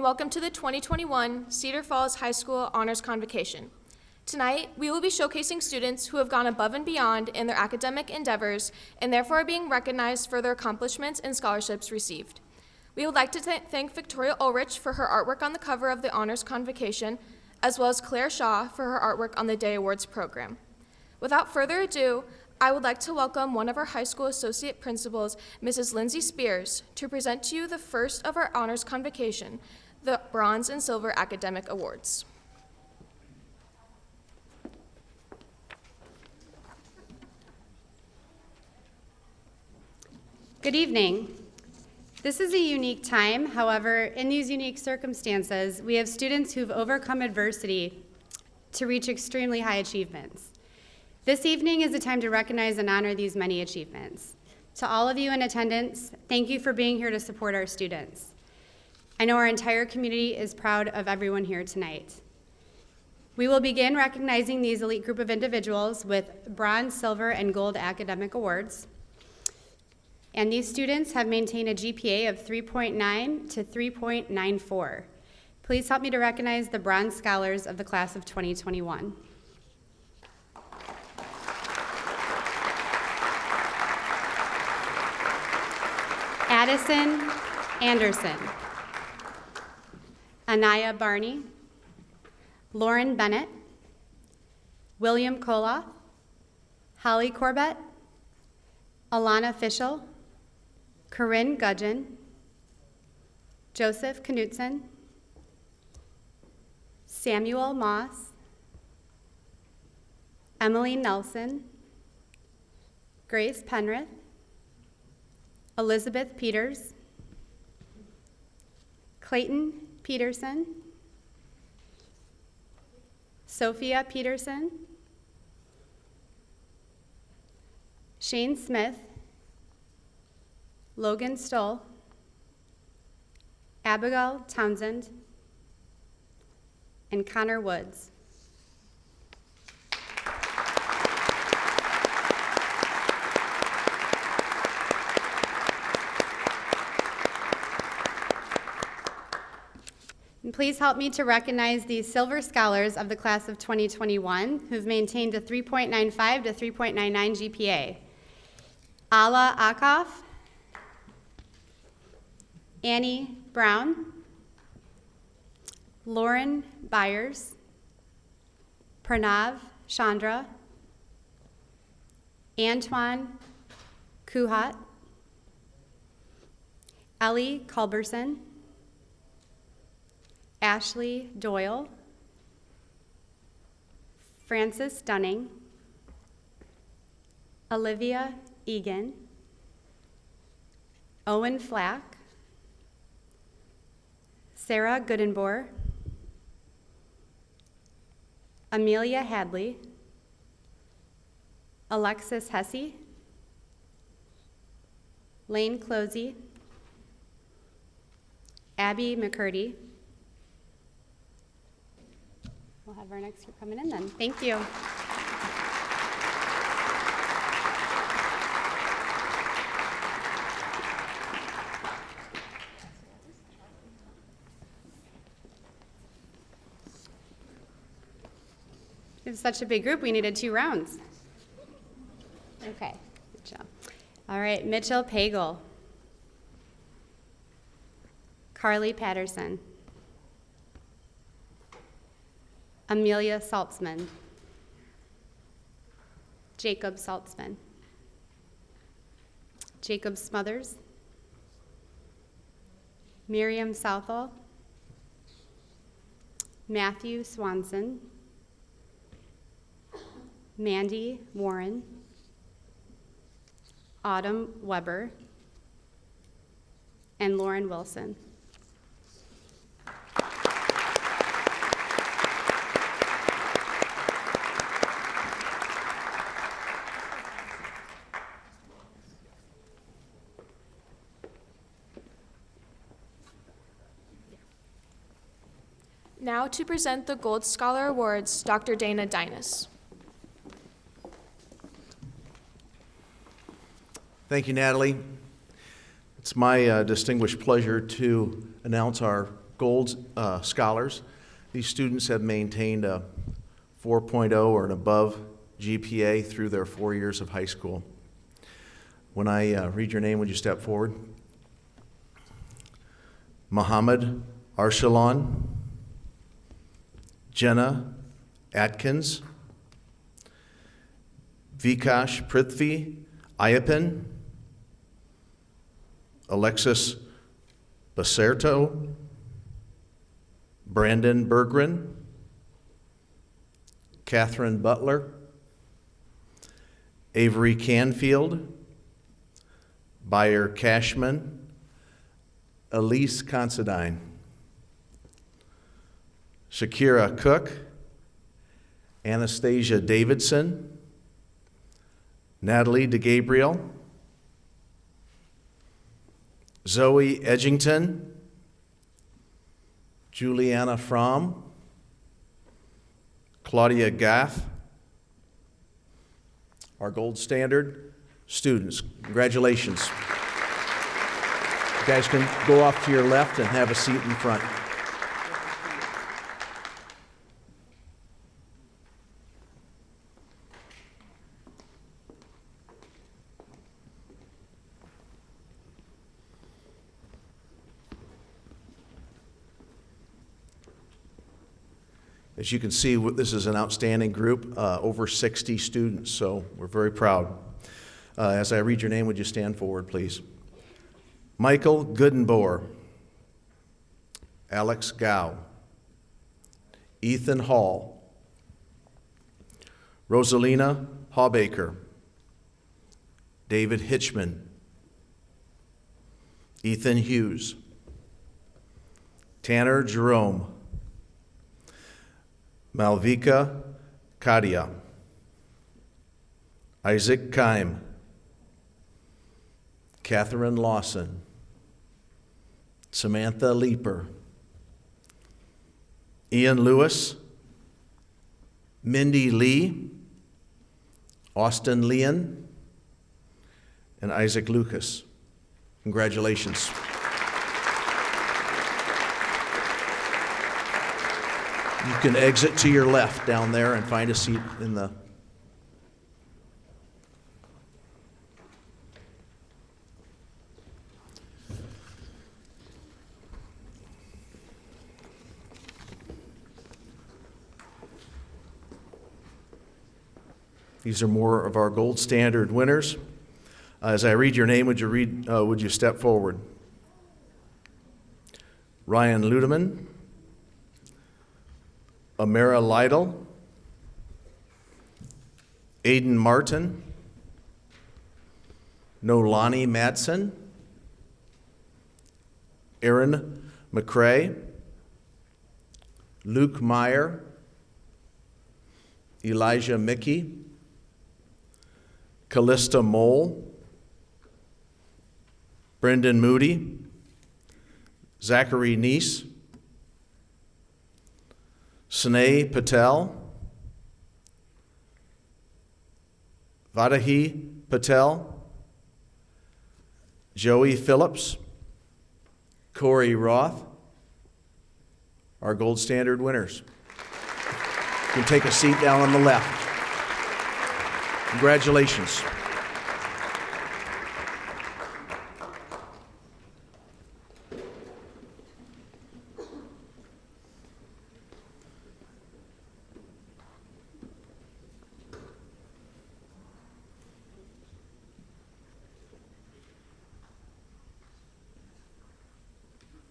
welcome to the 2021 Cedar Falls High School Honors Convocation. Tonight, we will be showcasing students who have gone above and beyond in their academic endeavors and therefore are being recognized for their accomplishments and scholarships received. We would like to thank Victoria Ulrich for her artwork on the cover of the Honors Convocation, as well as Claire Shaw for her artwork on the Day Awards program. Without further ado, I would like to welcome one of our high school associate principals, Mrs. Lindsay Spears, to present to you the first of our Honors Convocation, the Bronze and Silver Academic Awards. Good evening. This is a unique time. However, in these unique circumstances, we have students who've overcome adversity to reach extremely high achievements. This evening is a time to recognize and honor these many achievements. To all of you in attendance, thank you for being here to support our students. I know our entire community is proud of everyone here tonight. We will begin recognizing these elite group of individuals with bronze, silver, and gold academic awards. And these students have maintained a GPA of 3.9 to 3.94. Please help me to recognize the bronze scholars of the class of 2021. Addison Anderson, Anaya Barney, Lauren Bennett, William Koloff, Holly Corbett, Alana Fischel, Corinne Gudgeon, Joseph Knutson, Samuel Moss, Emily Nelson, Grace Penrith, Elizabeth Peters, Clayton Peterson, Sophia Peterson, Shane Smith, Logan Stoll, Abigail Townsend, and Connor Woods. And please help me to recognize the silver scholars of the class of 2021 who've maintained a 3.95 to 3.99 GPA. Ala Akoff, Annie Brown, Lauren Byers, Pranav Chandra, Antoine Kuhat, Ellie Culberson, Ashley Doyle, Frances Dunning, Olivia Egan, Owen Flack, Sarah Goodenboer, Amelia Hadley, Alexis Hesse, Lane Closey, Abby McCurdy. We'll have our next group coming in then. Thank you. It's such a big group, we needed 2 rounds. Okay, good job. All right, Mitchell Pagel, Carly Patterson, Amelia Saltzman, Jacob Saltzman, Jacob Smothers, Miriam Southall, Matthew Swanson, Mandy Warren, Autumn Weber, and Lauren Wilson. Now to present the Gold Scholar Awards, Dr. Dana Dinas. Thank you, Natalie. It's my distinguished pleasure to announce our Gold scholars. These students have maintained a 4.0 or an above GPA through their 4 years of high school. When I read your name, would you step forward? Muhammad Arshalan, Jenna Atkins, Vikash Prithvi Ayapan, Alexis Baserto, Brandon Bergren, Catherine Butler, Avery Canfield, Bayer Cashman, Elise Considine, Shakira Cook, Anastasia Davidson, Natalie DeGabriel, Zoe Edgington, Juliana Fromm, Claudia Gaff, our gold standard students. Congratulations. You guys can go off to your left and have a seat in front. As you can see, this is an outstanding group, over 60 students, so we're very proud. As I read your name, would you stand forward, please? Michael Goodenboer, Alex Gow, Ethan Hall, Rosalina Hawbaker, David Hitchman, Ethan Hughes, Tanner Jerome, Malvika Kadia, Isaac Keim, Catherine Lawson, Samantha Leeper, Ian Lewis, Mindy Lee, Austin Leon, and Isaac Lucas. Congratulations. You can exit to your left down there and find a seat in the... These are more of our gold standard winners. As I read your name, would you step forward? Ryan Ludeman, Amara Lytle, Aiden Martin, Nolani Madsen, Aaron McCrae, Luke Meyer, Elijah Mickey, Callista Mole, Brendan Moody, Zachary Neese, Sneh Patel, Vadahi Patel, Joey Phillips, Corey Roth, our gold standard winners. You can take a seat down on the left. Congratulations.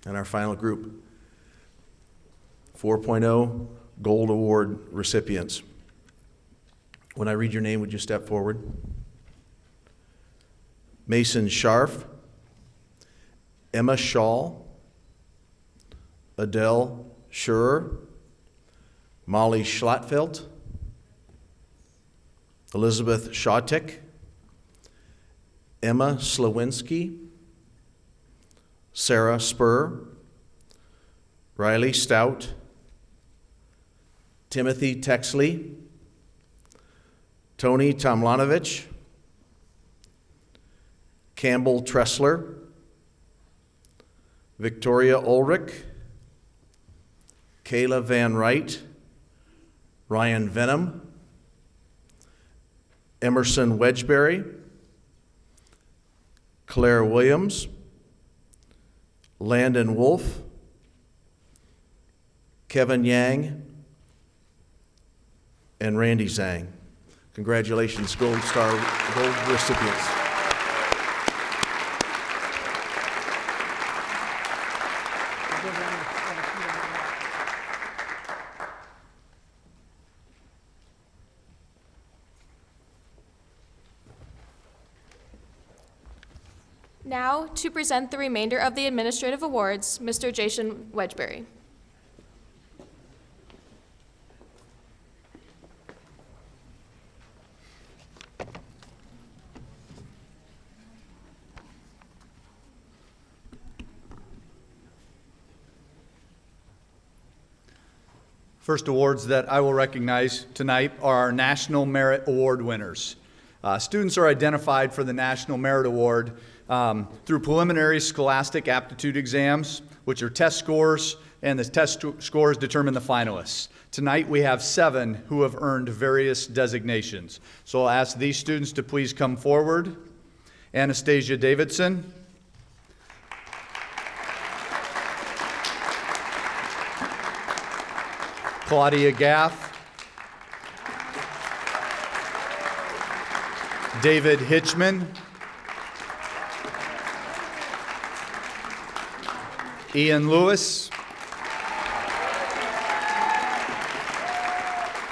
And our final group, 4.0 Gold Award recipients. When I read your name, would you step forward? Mason Scharf, Emma Shaw, Adele Schurer, Molly Schlattfeld, Elizabeth Shawtick, Emma Slawinski, Sarah Spur, Riley Stout, Timothy Texley, Tony Tomlanovich, Campbell Tressler, Victoria Ulrich, Kayla Van Wright, Ryan Venom, Emerson Wedgbury, Claire Williams, Landon Wolf, Kevin Yang, and Randy Zhang. Congratulations, Gold recipients. Now, to present the remainder of the administrative awards, Mr. Jason Wedgbury. First awards that I will recognize tonight are our National Merit Award winners. Students are identified for the National Merit Award through preliminary scholastic aptitude exams, which are test scores, and the test scores determine the finalists. Tonight we have 7 who have earned various designations. So I'll ask these students to please come forward. Anastasia Davidson, Claudia Gaff, David Hitchman, Ian Lewis,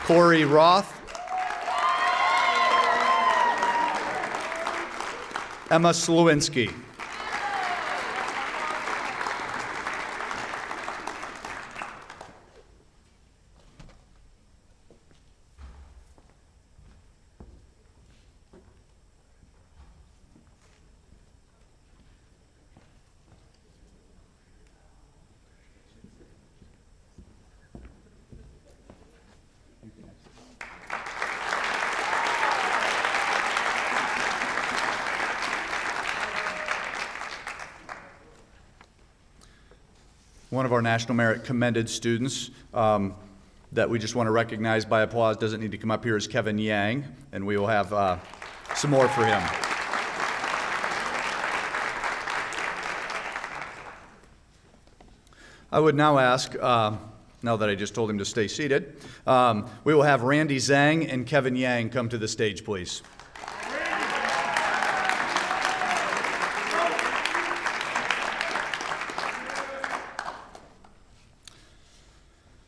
Corey Roth, Emma Slewinski. One of our National Merit commended students that we just want to recognize by applause, doesn't need to come up here, is Kevin Yang, and we will have some more for him. I would now ask, now that I just told him to stay seated, we will have Randy Zhang and Kevin Yang come to the stage, please.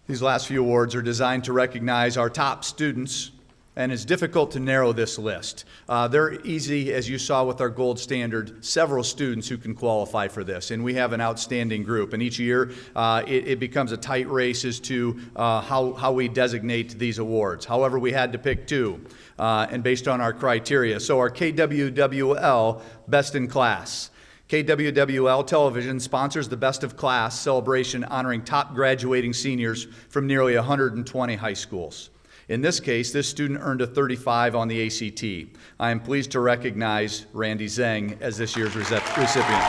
These last few awards are designed to recognize our top students, and it's difficult to narrow this list. They're easy, as you saw with our gold standard, several students who can qualify for this, and we have an outstanding group. And each year, it becomes a tight race as to how we designate these awards. However, we had to pick 2, and based on our criteria. So our KWWL Best in Class. KWWL Television sponsors the Best of Class celebration honoring top graduating seniors from nearly 120 high schools. In this case, this student earned a 35 on the ACT. I am pleased to recognize Randy Zhang as this year's recipient.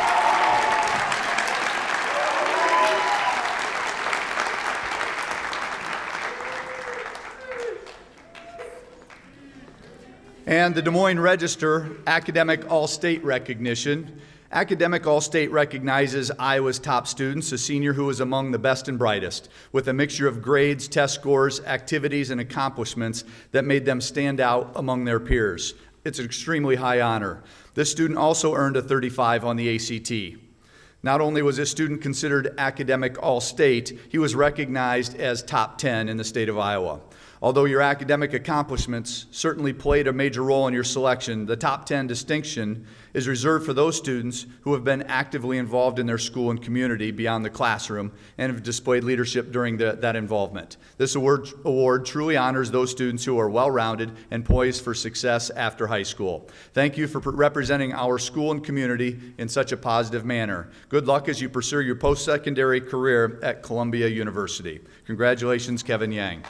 And the Des Moines Register Academic All-State Recognition. Academic All-State recognizes Iowa's top students, a senior who was among the best and brightest, with a mixture of grades, test scores, activities, and accomplishments that made them stand out among their peers. It's an extremely high honor. This student also earned a 35 on the ACT. Not only was this student considered academic all-state, he was recognized as top 10 in the state of Iowa. Although your academic accomplishments certainly played a major role in your selection, the top 10 distinction is reserved for those students who have been actively involved in their school and community beyond the classroom and have displayed leadership during that involvement. This award truly honors those students who are well-rounded and poised for success after high school. Thank you for representing our school and community in such a positive manner. Good luck as you pursue your post-secondary career at Columbia University. Congratulations, Kevin Yang.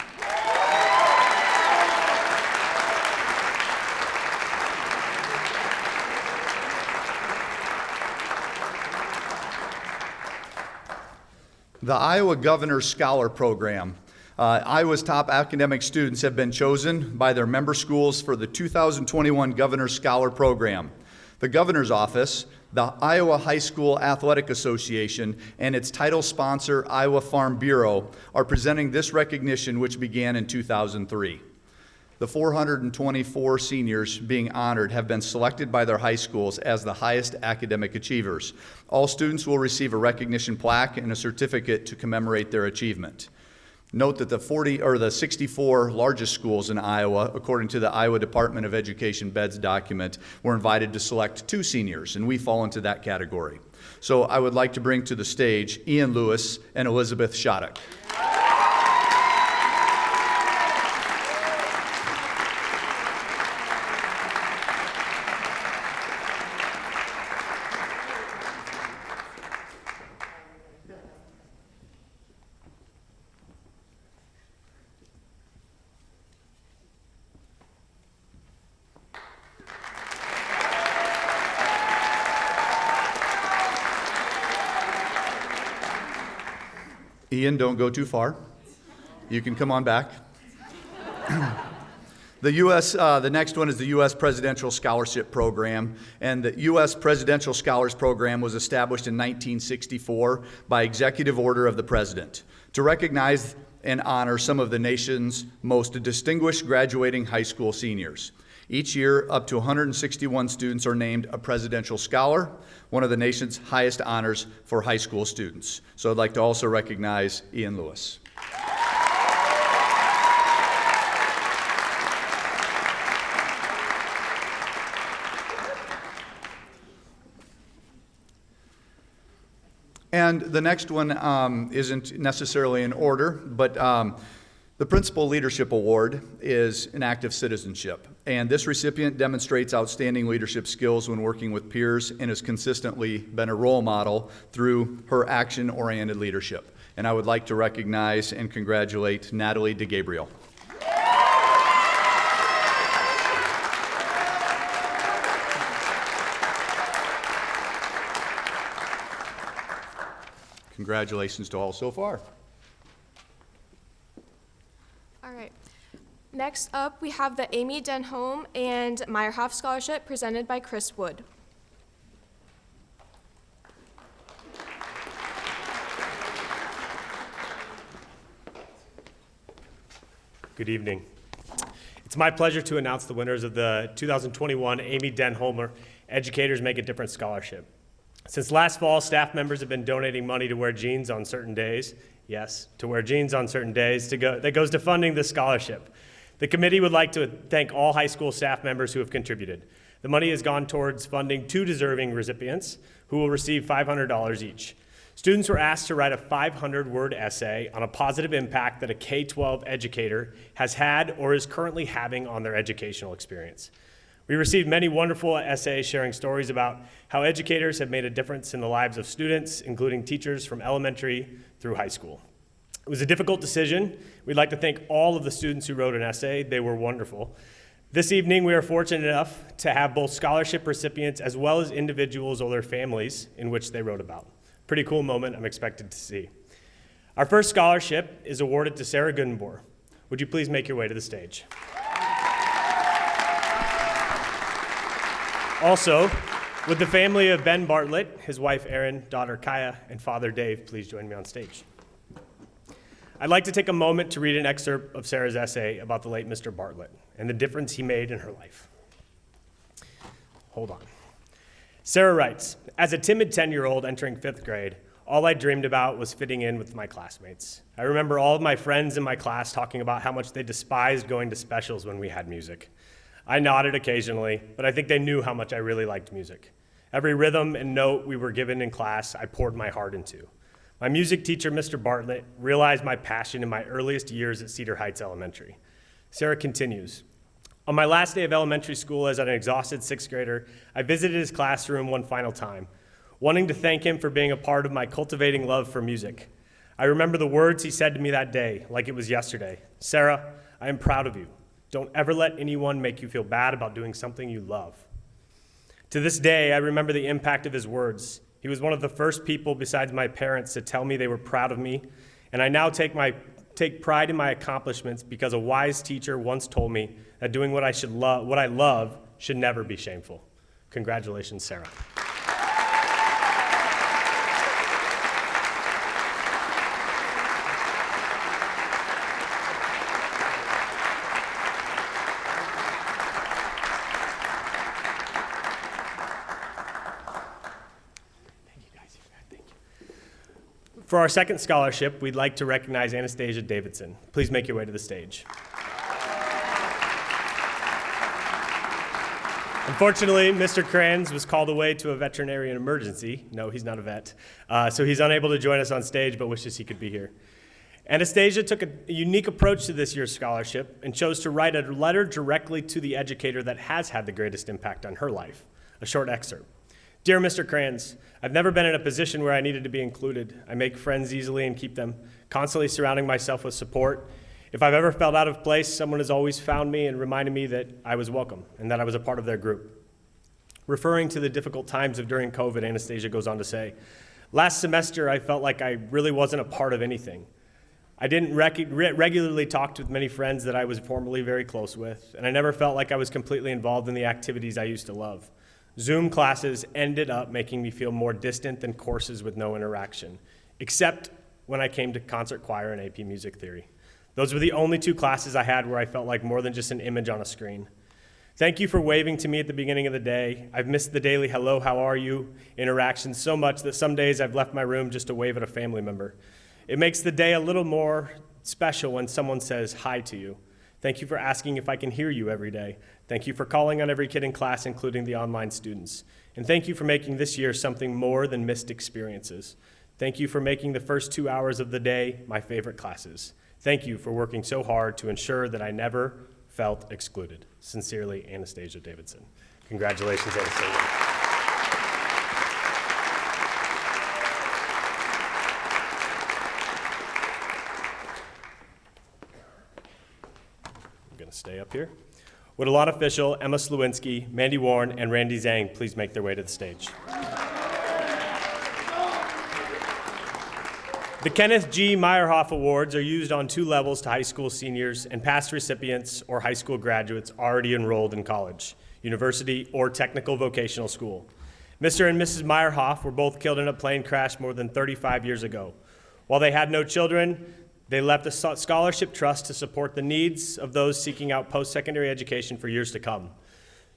The Iowa Governor Scholar Program. Iowa's top academic students have been chosen by their member schools for the 2021 Governor Scholar Program. The Governor's Office, the Iowa High School Athletic Association, and its title sponsor, Iowa Farm Bureau, are presenting this recognition, which began in 2003. The 424 seniors being honored have been selected by their high schools as the highest academic achievers. All students will receive a recognition plaque and a certificate to commemorate their achievement. Note that the 64 largest schools in Iowa, according to the Iowa Department of Education Beds document, were invited to select 2 seniors, and we fall into that category. So I would like to bring to the stage Ian Lewis and Elizabeth Shattuck. Ian, don't go too far. You can come on back. The next one is the U.S. Presidential Scholarship Program, and the U.S. Presidential Scholars Program was established in 1964 by executive order of the President to recognize and honor some of the nation's most distinguished graduating high school seniors. Each year, up to 161 students are named a Presidential Scholar, one of the nation's highest honors for high school students. So I'd like to also recognize Ian Lewis. And the next one isn't necessarily in order, but the Principal Leadership Award is an act of citizenship. And this recipient demonstrates outstanding leadership skills when working with peers and has consistently been a role model through her action-oriented leadership. And I would like to recognize and congratulate Natalie DeGabriel. Congratulations to all so far. All right. Next up, we have the Amy Denholm and Meyerhoff Scholarship presented by Chris Wood. Good evening. It's my pleasure to announce the winners of the 2021 Amy Denholmer Educators Make a Difference Scholarship. Since last fall, staff members have been donating money to wear jeans on certain days. Yes, to wear jeans on certain days that goes to funding this scholarship. The committee would like to thank all high school staff members who have contributed. The money has gone towards funding 2 deserving recipients who will receive $500 each. Students were asked to write a 500-word essay on a positive impact that a K-12 educator has had or is currently having on their educational experience. We received many wonderful essays sharing stories about how educators have made a difference in the lives of students, including teachers from elementary through high school. It was a difficult decision. We'd like to thank all of the students who wrote an essay. They were wonderful. This evening, we are fortunate enough to have both scholarship recipients as well as individuals or their families in which they wrote about. Pretty cool moment I'm expected to see. Our first scholarship is awarded to Sarah Goodenboer. Would you please make your way to the stage? Also, would the family of Ben Bartlett, his wife Erin, daughter Kaya, and father Dave please join me on stage? I'd like to take a moment to read an excerpt of Sarah's essay about the late Mr. Bartlett and the difference he made in her life. Hold on. Sarah writes, as a timid 10-year-old entering 5th grade, all I dreamed about was fitting in with my classmates. I remember all of my friends in my class talking about how much they despised going to specials when we had music. I nodded occasionally, but I think they knew how much I really liked music. Every rhythm and note we were given in class, I poured my heart into. My music teacher, Mr. Bartlett, realized my passion in my earliest years at Cedar Heights Elementary. Sarah continues, on my last day of elementary school as an exhausted 6th grader, I visited his classroom one final time, wanting to thank him for being a part of my cultivating love for music. I remember the words he said to me that day, like it was yesterday. Sarah, I am proud of you. Don't ever let anyone make you feel bad about doing something you love. To this day, I remember the impact of his words. He was one of the first people besides my parents to tell me they were proud of me, and I now take pride in my accomplishments because a wise teacher once told me that doing what I love should never be shameful. Congratulations, Sarah. For our second scholarship, we'd like to recognize Anastasia Davidson. Please make your way to the stage. Unfortunately, Mr. Kranz was called away to a veterinarian emergency. No, he's not a vet. So he's unable to join us on stage, but wishes he could be here. Anastasia took a unique approach to this year's scholarship and chose to write a letter directly to the educator that has had the greatest impact on her life. A short excerpt. Dear Mr. Kranz, I've never been in a position where I needed to be included. I make friends easily and keep them, constantly surrounding myself with support. If I've ever felt out of place, someone has always found me and reminded me that I was welcome and that I was a part of their group. Referring to the difficult times of during COVID, Anastasia goes on to say, last semester I felt like I really wasn't a part of anything. I didn't regularly talk with many friends that I was formerly very close with, and I never felt like I was completely involved in the activities I used to love. Zoom classes ended up making me feel more distant than courses with no interaction, except when I came to concert choir and AP music theory. Those were the only two classes I had where I felt like more than just an image on a screen. Thank you for waving to me at the beginning of the day. I've missed the daily hello, how are you interactions so much that some days I've left my room just to wave at a family member. It makes the day a little more special when someone says hi to you. Thank you for asking if I can hear you every day. Thank you for calling on every kid in class, including the online students. And thank you for making this year something more than missed experiences. Thank you for making the first 2 hours of the day my favorite classes. Thank you for working so hard to ensure that I never felt excluded. Sincerely, Anastasia Davidson. Congratulations, Anastasia. Stay up here. Would a lot official Emma Slewinski, Mandy Warren, and Randy Zhang please make their way to the stage? The Kenneth G. Meyerhoff Awards are used on 2 levels to high school seniors and past recipients or high school graduates already enrolled in college, university, or technical vocational school. Mr. and Mrs. Meyerhoff were both killed in a plane crash more than 35 years ago. While they had no children, they left a scholarship trust to support the needs of those seeking out post-secondary education for years to come.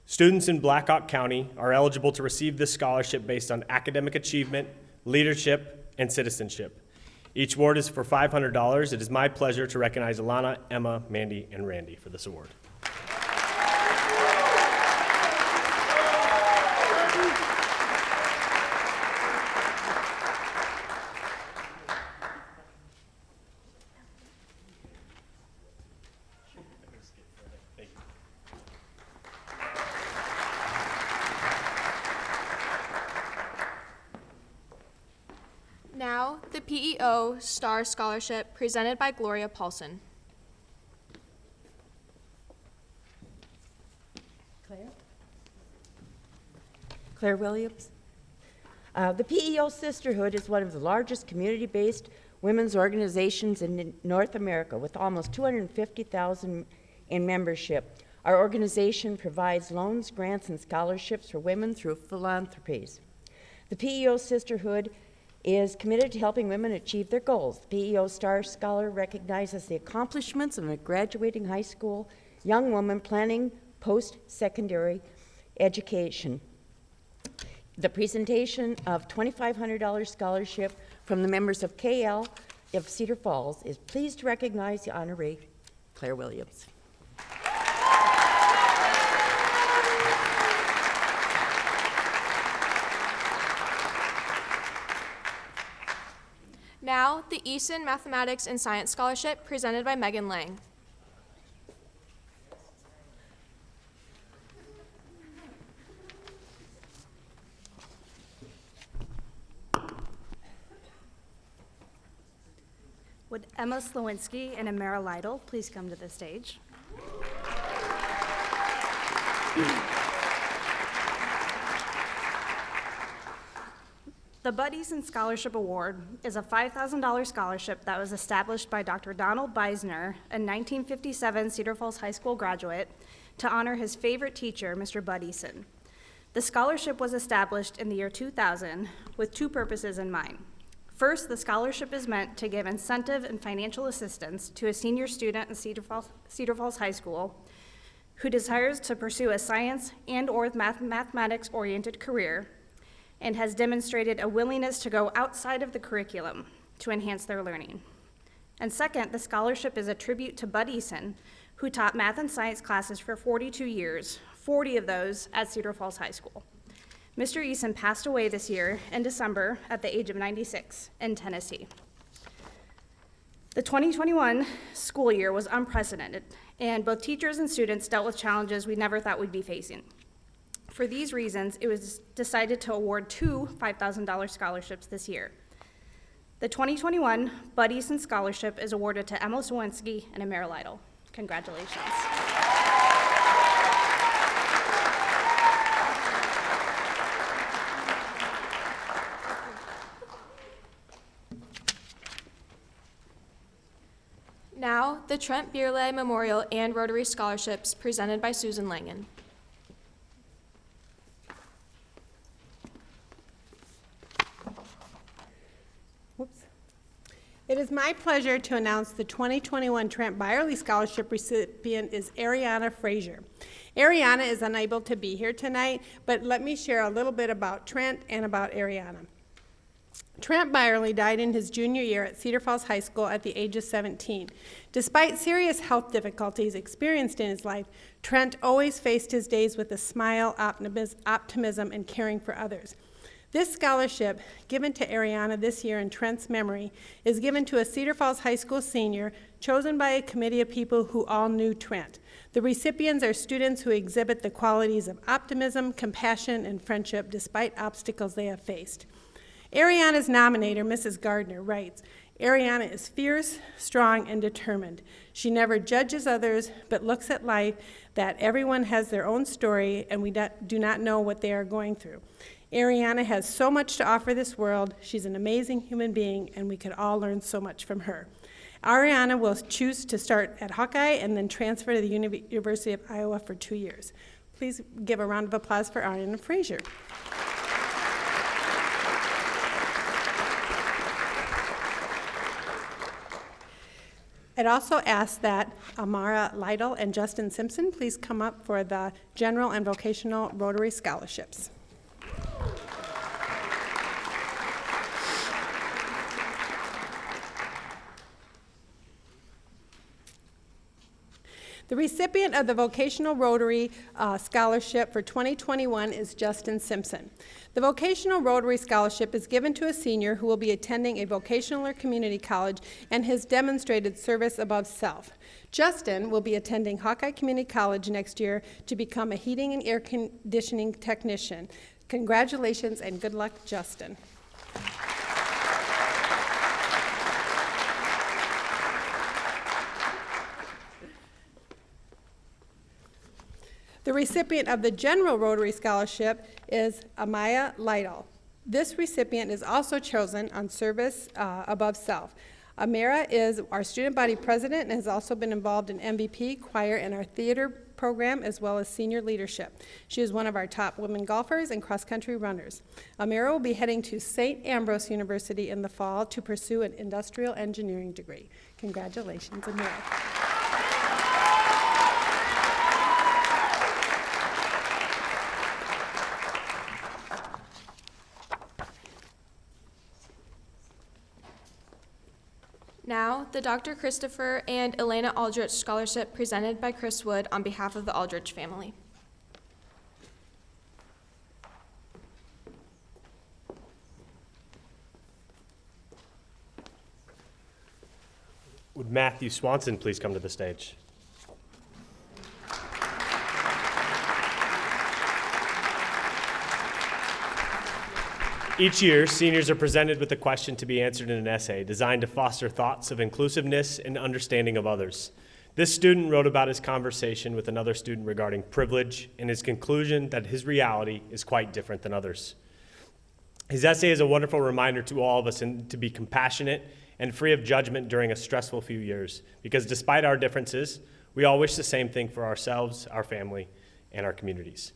Students in Black Hawk County are eligible to receive this scholarship based on academic achievement, leadership, and citizenship. Each award is for $500. It is my pleasure to recognize Elena, Emma, Mandy, and Randy for this award. Now, the PEO Star Scholarship presented by Gloria Paulson. Claire Williams. The PEO Sisterhood is one of the largest community-based women's organizations in North America with almost 250,000 in membership. Our organization provides loans, grants, and scholarships for women through philanthropies. The PEO Sisterhood is committed to helping women achieve their goals. The PEO Star Scholar recognizes the accomplishments of a graduating high school young woman planning post-secondary education. The presentation of $2,500 scholarship from the members of KL of Cedar Falls is pleased to recognize the honoree Claire Williams. Now, the Easton Mathematics and Science Scholarship presented by Megan Lang. Would Emma Slewinski and Amara Lytle please come to the stage? The Buddieson Scholarship Award is a $5,000 scholarship that was established by Dr. Donald Beisner, a 1957 Cedar Falls High School graduate, to honor his favorite teacher, Mr. Buddieson. The scholarship was established in the year 2000 with two purposes in mind. First, the scholarship is meant to give incentive and financial assistance to a senior student in Cedar Falls High School who desires to pursue a science and/or mathematics-oriented career and has demonstrated a willingness to go outside of the curriculum to enhance their learning. And second, the scholarship is a tribute to Buddieson, who taught math and science classes for 42 years, 40 of those at Cedar Falls High School. Mr. Eason passed away this year in December at the age of 96 in Tennessee. The 2021 school year was unprecedented, and both teachers and students dealt with challenges we never thought we'd be facing. For these reasons, it was decided to award two $5,000 scholarships this year. The 2021 Buddieson Scholarship is awarded to Emma Slowinski and Amira Lytle. Congratulations. Now, the Trent Bierle Memorial and Rotary Scholarships presented by Susan Langen. Whoops. It is my pleasure to announce the 2021 Trent Byerly Scholarship recipient is Ariana Frazier. Ariana is unable to be here tonight, but let me share a little bit about Trent and about Ariana. Trent Byerly died in his junior year at Cedar Falls High School at the age of 17. Despite serious health difficulties experienced in his life, Trent always faced his days with a smile, optimism, and caring for others. This scholarship, given to Ariana this year in Trent's memory, is given to a Cedar Falls High School senior chosen by a committee of people who all knew Trent. The recipients are students who exhibit the qualities of optimism, compassion, and friendship despite obstacles they have faced. Ariana's nominator, Mrs. Gardner, writes, Ariana is fierce, strong, and determined. She never judges others, but looks at life that everyone has their own story and we do not know what they are going through. Ariana has so much to offer this world. She's an amazing human being, and we could all learn so much from her. Ariana will choose to start at Hawkeye and then transfer to the University of Iowa for 2 years. Please give a round of applause for Ariana Frazier. I'd also ask that Amara Lytle and Justin Simpson please come up for the General and Vocational Rotary Scholarships. The recipient of the Vocational Rotary Scholarship for 2021 is Justin Simpson. The Vocational Rotary Scholarship is given to a senior who will be attending a vocational or community college and has demonstrated service above self. Justin will be attending Hawkeye Community College next year to become a heating and air conditioning technician. Congratulations and good luck, Justin. The recipient of the General Rotary Scholarship is Amaya Lytle. This recipient is also chosen on service above self. Amira is our student body president and has also been involved in MVP, choir, and our theater program, as well as senior leadership. She is one of our top women golfers and cross-country runners. Amira will be heading to St. Ambrose University in the fall to pursue an industrial engineering degree. Congratulations, Amira. Now, the Dr. Christopher and Elena Aldrich Scholarship presented by Chris Wood on behalf of the Aldrich family. Would Matthew Swanson please come to the stage? Each year, seniors are presented with a question to be answered in an essay designed to foster thoughts of inclusiveness and understanding of others. This student wrote about his conversation with another student regarding privilege and his conclusion that his reality is quite different than others. His essay is a wonderful reminder to all of us to be compassionate and free of judgment during a stressful few years, because despite our differences, we all wish the same thing for ourselves, our family, and our communities.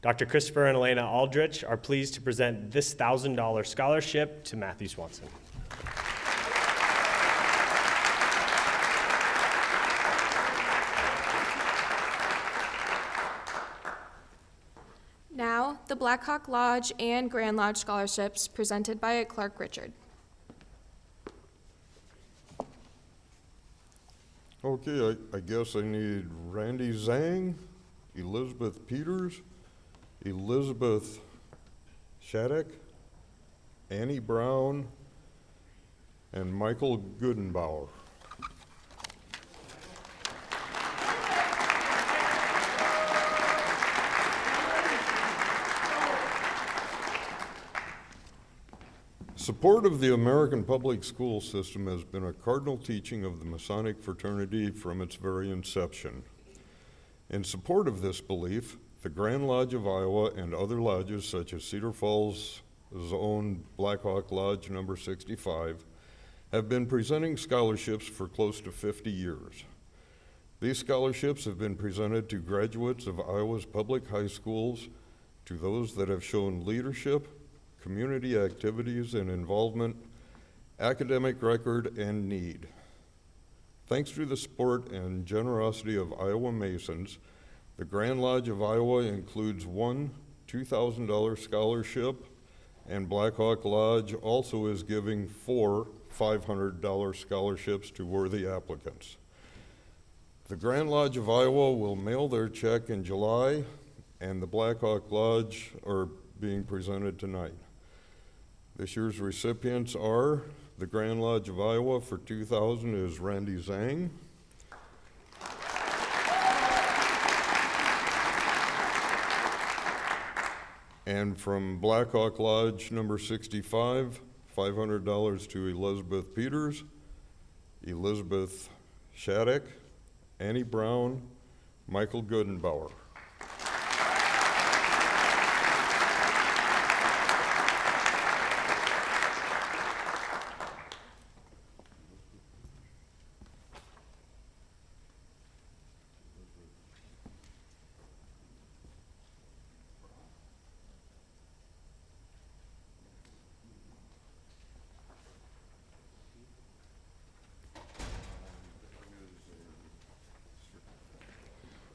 Dr. Christopher and Elena Aldrich are pleased to present this $1,000 scholarship to Matthew Swanson. Now, the Black Hawk Lodge and Grand Lodge scholarships presented by Clark Richard. Okay, I guess I need Randy Zhang, Elizabeth Peters, Elizabeth Shattuck, Annie Brown, and Michael Goodenbauer. Support of the American public school system has been a cardinal teaching of the Masonic fraternity from its very inception. In support of this belief, the Grand Lodge of Iowa and other lodges such as Cedar Falls' own Black Hawk Lodge number 65 have been presenting scholarships for close to 50 years. These scholarships have been presented to graduates of Iowa's public high schools, to those that have shown leadership, community activities and involvement, academic record, and need. Thanks to the support and generosity of Iowa Masons, the Grand Lodge of Iowa includes one $2,000 scholarship, and Black Hawk Lodge also is giving 4 $500 scholarships to worthy applicants. The Grand Lodge of Iowa will mail their check in July, and the Black Hawk Lodge are being presented tonight. This year's recipients are the Grand Lodge of Iowa for 2000 is Randy Zhang. And from Black Hawk Lodge number 65, $500 to Elizabeth Peters, Elizabeth Shattuck, Annie Brown, Michael Goodenbauer.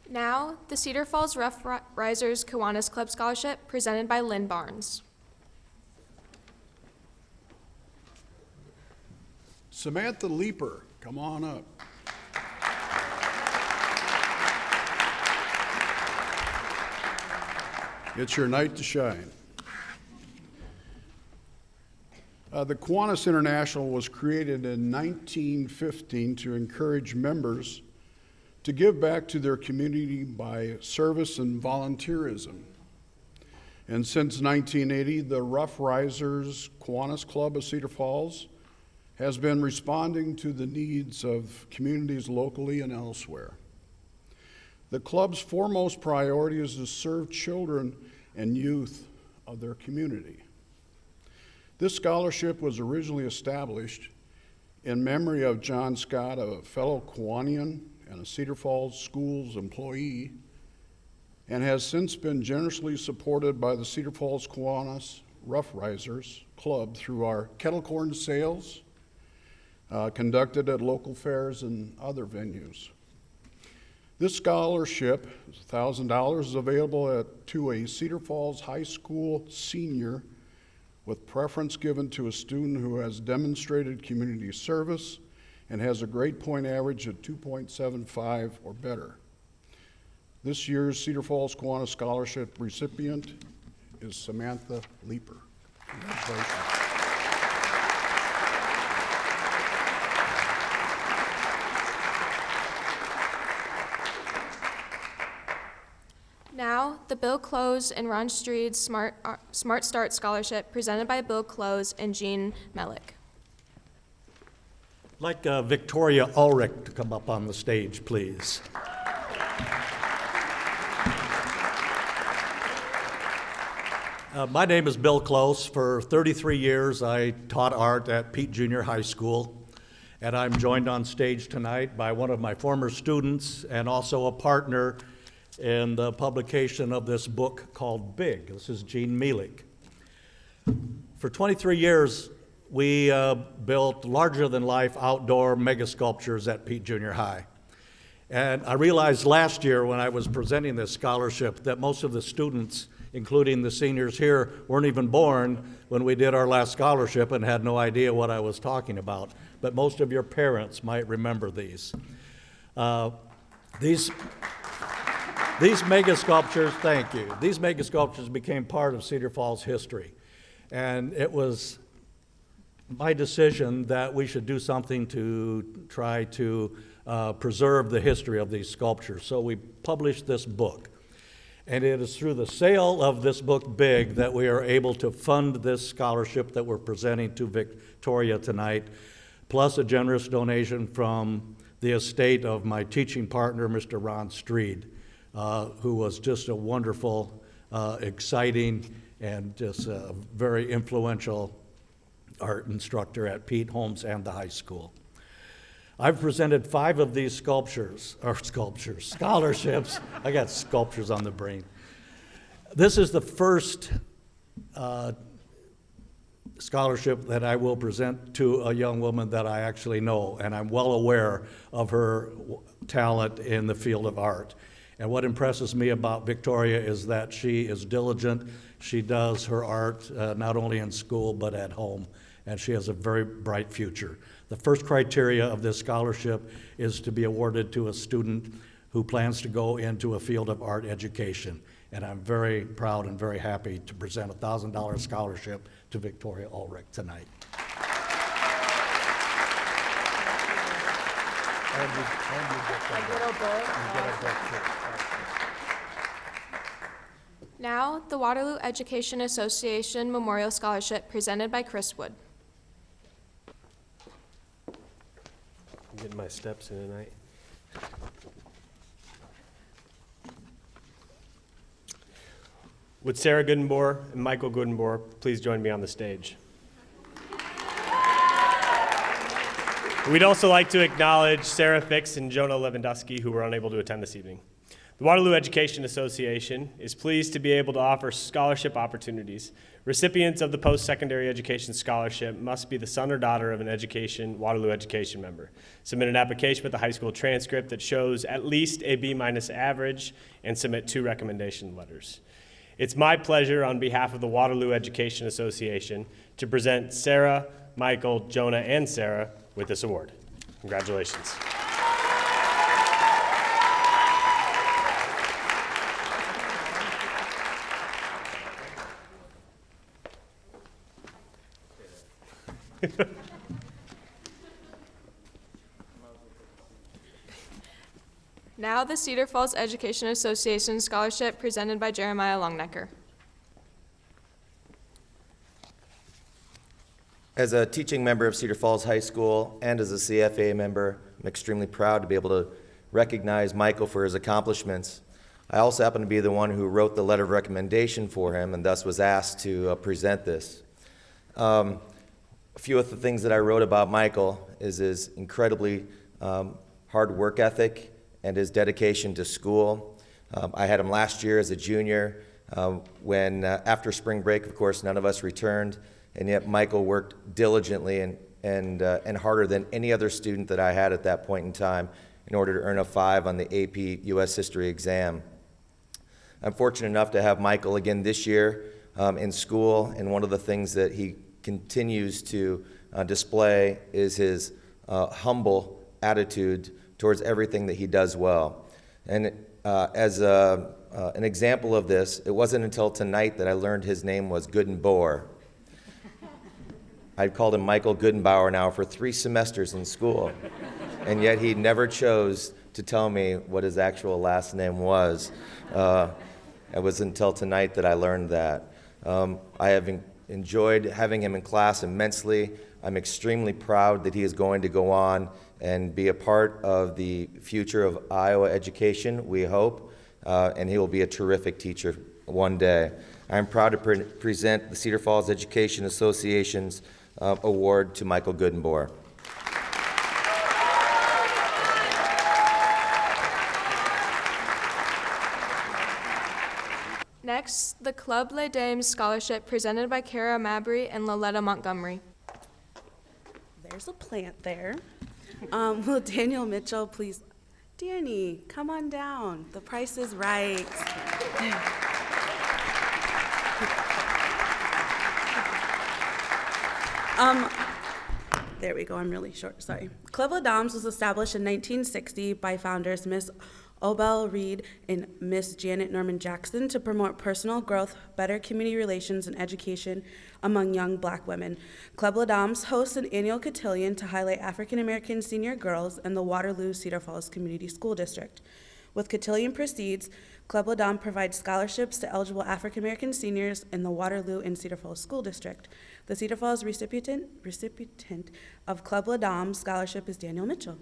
Now, the Cedar Falls Rough Risers Kiwanis Club Scholarship presented by Lynn Barnes. Samantha Leeper, come on up. It's your night to shine. The Kiwanis International was created in 1915 to encourage members to give back to their community by service and volunteerism. And since 1980, the Rough Risers Kiwanis Club of Cedar Falls has been responding to the needs of communities locally and elsewhere. The club's foremost priority is to serve children and youth of their community. This scholarship was originally established in memory of John Scott, a fellow Kiwanian and a Cedar Falls Schools employee, and has since been generously supported by the Cedar Falls Kiwanis Rough Risers Club through our kettle corn sales conducted at local fairs and other venues. This scholarship, $1,000, is available to a Cedar Falls High School senior, with preference given to a student who has demonstrated community service and has a grade point average of 2.75 or better. This year's Cedar Falls Kiwanis Scholarship recipient is Samantha Leeper. Congratulations. Now, the Bill Close and Ron Street Smart Start Scholarship presented by Bill Close and Jean Melick. I'd like Victoria Ulrich to come up on the stage, please. My name is Bill Close. For 33 years, I taught art at Pete Junior High School, and I'm joined on stage tonight by one of my former students and also a partner in the publication of this book called Big. This is Gene Mielik. For 23 years, we built larger-than-life outdoor mega sculptures at Pete Junior High. And I realized last year when I was presenting this scholarship that most of the students, including the seniors here, weren't even born when we did our last scholarship and had no idea what I was talking about. But most of your parents might remember these. These mega sculptures, thank you. These mega sculptures became part of Cedar Falls history. And it was my decision that we should do something to try to preserve the history of these sculptures. So we published this book. And it is through the sale of this book, Big, that we are able to fund this scholarship that we're presenting to Victoria tonight, plus a generous donation from the estate of my teaching partner, Mr. Ron Streed, who was just a wonderful, exciting, and just a very influential art instructor at Pete Holmes and the high school. I've presented 5 of these scholarships. I got sculptures on the brain. This is the first scholarship that I will present to a young woman that I actually know, and I'm well aware of her talent in the field of art. And what impresses me about Victoria is that she is diligent. She does her art not only in school but at home, and she has a very bright future. The first criteria of this scholarship is to be awarded to a student who plans to go into a field of art education. And I'm very proud and very happy to present a $1,000 scholarship to Victoria Aldrich tonight. Now, the Waterloo Education Association Memorial Scholarship presented by Chris Wood. I'm getting my steps in tonight. Would Sarah Goodenboer and Michael Goodenboer please join me on the stage? We'd also like to acknowledge Sarah Fix and Jonah Lewandowski, who were unable to attend this evening. The Waterloo Education Association is pleased to be able to offer scholarship opportunities. Recipients of the Post-Secondary Education Scholarship must be the son or daughter of an Waterloo Education member. Submit an application with a high school transcript that shows at least a B- average and submit 2 recommendation letters. It's my pleasure on behalf of the Waterloo Education Association to present Sarah, Michael, Jonah, and Sarah with this award. Congratulations. Now, the Cedar Falls Education Association Scholarship presented by Jeremiah Longnecker. As a teaching member of Cedar Falls High School and as a CFA member, I'm extremely proud to be able to recognize Michael for his accomplishments. I also happen to be the one who wrote the letter of recommendation for him and thus was asked to present this. A few of the things that I wrote about Michael is his incredibly hard work ethic and his dedication to school. I had him last year as a junior when after spring break, of course, none of us returned, and yet Michael worked diligently and harder than any other student that I had at that point in time in order to earn a 5 on the AP U.S. History exam. I'm fortunate enough to have Michael again this year in school, and one of the things that he continues to display is his humble attitude towards everything that he does well. And as an example of this, it wasn't until tonight that I learned his name was Goodenboer. I've called him Michael Goodenbauer now for 3 semesters in school, and yet he never chose to tell me what his actual last name was. It was until tonight that I learned that. I have enjoyed having him in class immensely. I'm extremely proud that he is going to go on and be a part of the future of Iowa education, we hope, and he will be a terrific teacher one day. I am proud to present the Cedar Falls Education Association's award to Michael Goodenboer. Next, the Club Les Dames Scholarship presented by Kara Mabry and Loletta Montgomery. There's a plant there. Will Daniel Mitchell please? Danny, come on down. The price is right. There we go. I'm really short. Sorry. Club Les Dames was established in 1960 by founders Miss Obel Reed and Miss Janet Norman Jackson to promote personal growth, better community relations, and education among young Black women. Club Les Dames hosts an annual cotillion to highlight African American senior girls in the Waterloo Cedar Falls Community School District. With cotillion proceeds, Club Les Dames provides scholarships to eligible African American seniors in the Waterloo and Cedar Falls School District. The Cedar Falls recipient of Club Les Dames Scholarship is Daniel Mitchell.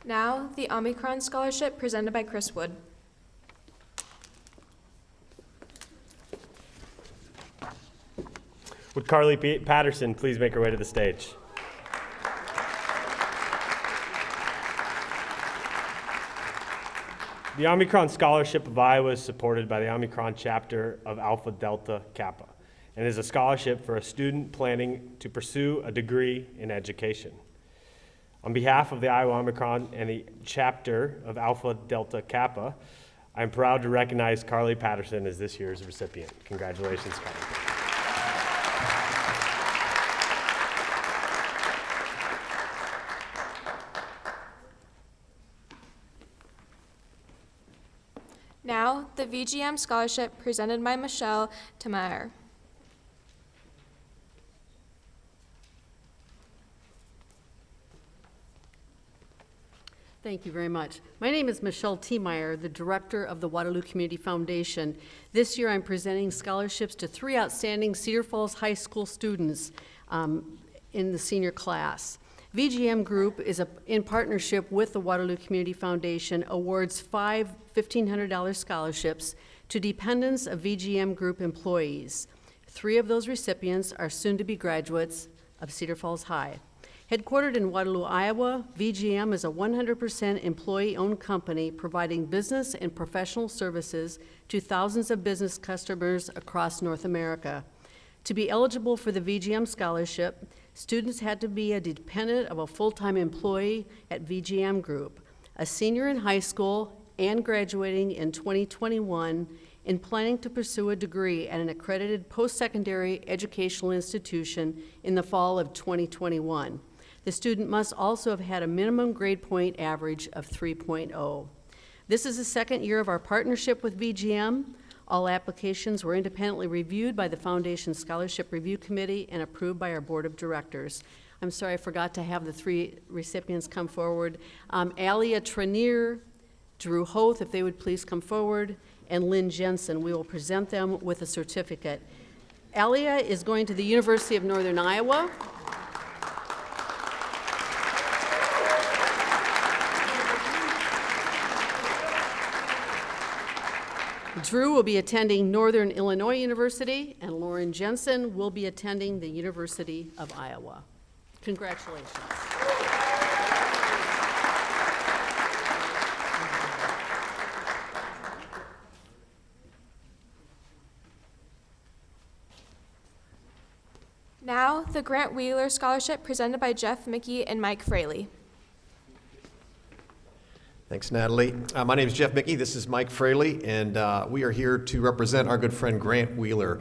Now, the Omicron Scholarship presented by Chris Wood. Would Carly Patterson please make her way to the stage? The Omicron Scholarship of Iowa is supported by the Omicron chapter of Alpha Delta Kappa and is a scholarship for a student planning to pursue a degree in education. On behalf of the Iowa Omicron and the chapter of Alpha Delta Kappa, I'm proud to recognize Carly Patterson as this year's recipient. Congratulations, Carly. Now, the VGM Scholarship presented by Michelle Tamayer. Thank you very much. My name is Michelle Tiemeyer, the director of the Waterloo Community Foundation. This year I'm presenting scholarships to 3 outstanding Cedar Falls High School students in the senior class. VGM Group is in partnership with the Waterloo Community Foundation awards 5 $1,500 scholarships to dependents of VGM Group employees. 3 of those recipients are soon-to-be graduates of Cedar Falls High. Headquartered in Waterloo, Iowa, VGM is a 100% employee-owned company providing business and professional services to thousands of business customers across North America. To be eligible for the VGM Scholarship, students had to be a dependent of a full-time employee at VGM Group, a senior in high school, and graduating in 2021 and planning to pursue a degree at an accredited post-secondary educational institution in the fall of 2021. The student must also have had a minimum grade point average of 3.0. This is the second year of our partnership with VGM. All applications were independently reviewed by the Foundation Scholarship Review Committee and approved by our Board of Directors. I'm sorry I forgot to have the 3 recipients come forward. Alia Trenier, Drew Hoth, if they would please come forward, and Lynn Jensen. We will present them with a certificate. Alia is going to the University of Northern Iowa. Drew will be attending Northern Illinois University, and Lauren Jensen will be attending the University of Iowa. Congratulations. Now, the Grant Wheeler Scholarship presented by Jeff Mickey and Mike Fraley. Thanks, Natalie. My name is Jeff Mickey. This is Mike Fraley, and we are here to represent our good friend Grant Wheeler.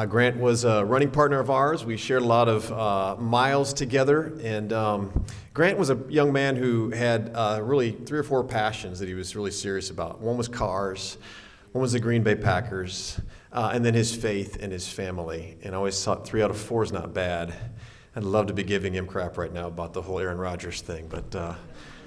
Grant was a running partner of ours. We shared a lot of miles together, and Grant was a young man who had really 3 or 4 passions that he was really serious about. One was cars, one was the Green Bay Packers, and then his faith and his family. And I always thought 3 out of 4 is not bad. I'd love to be giving him crap right now about the whole Aaron Rodgers thing, but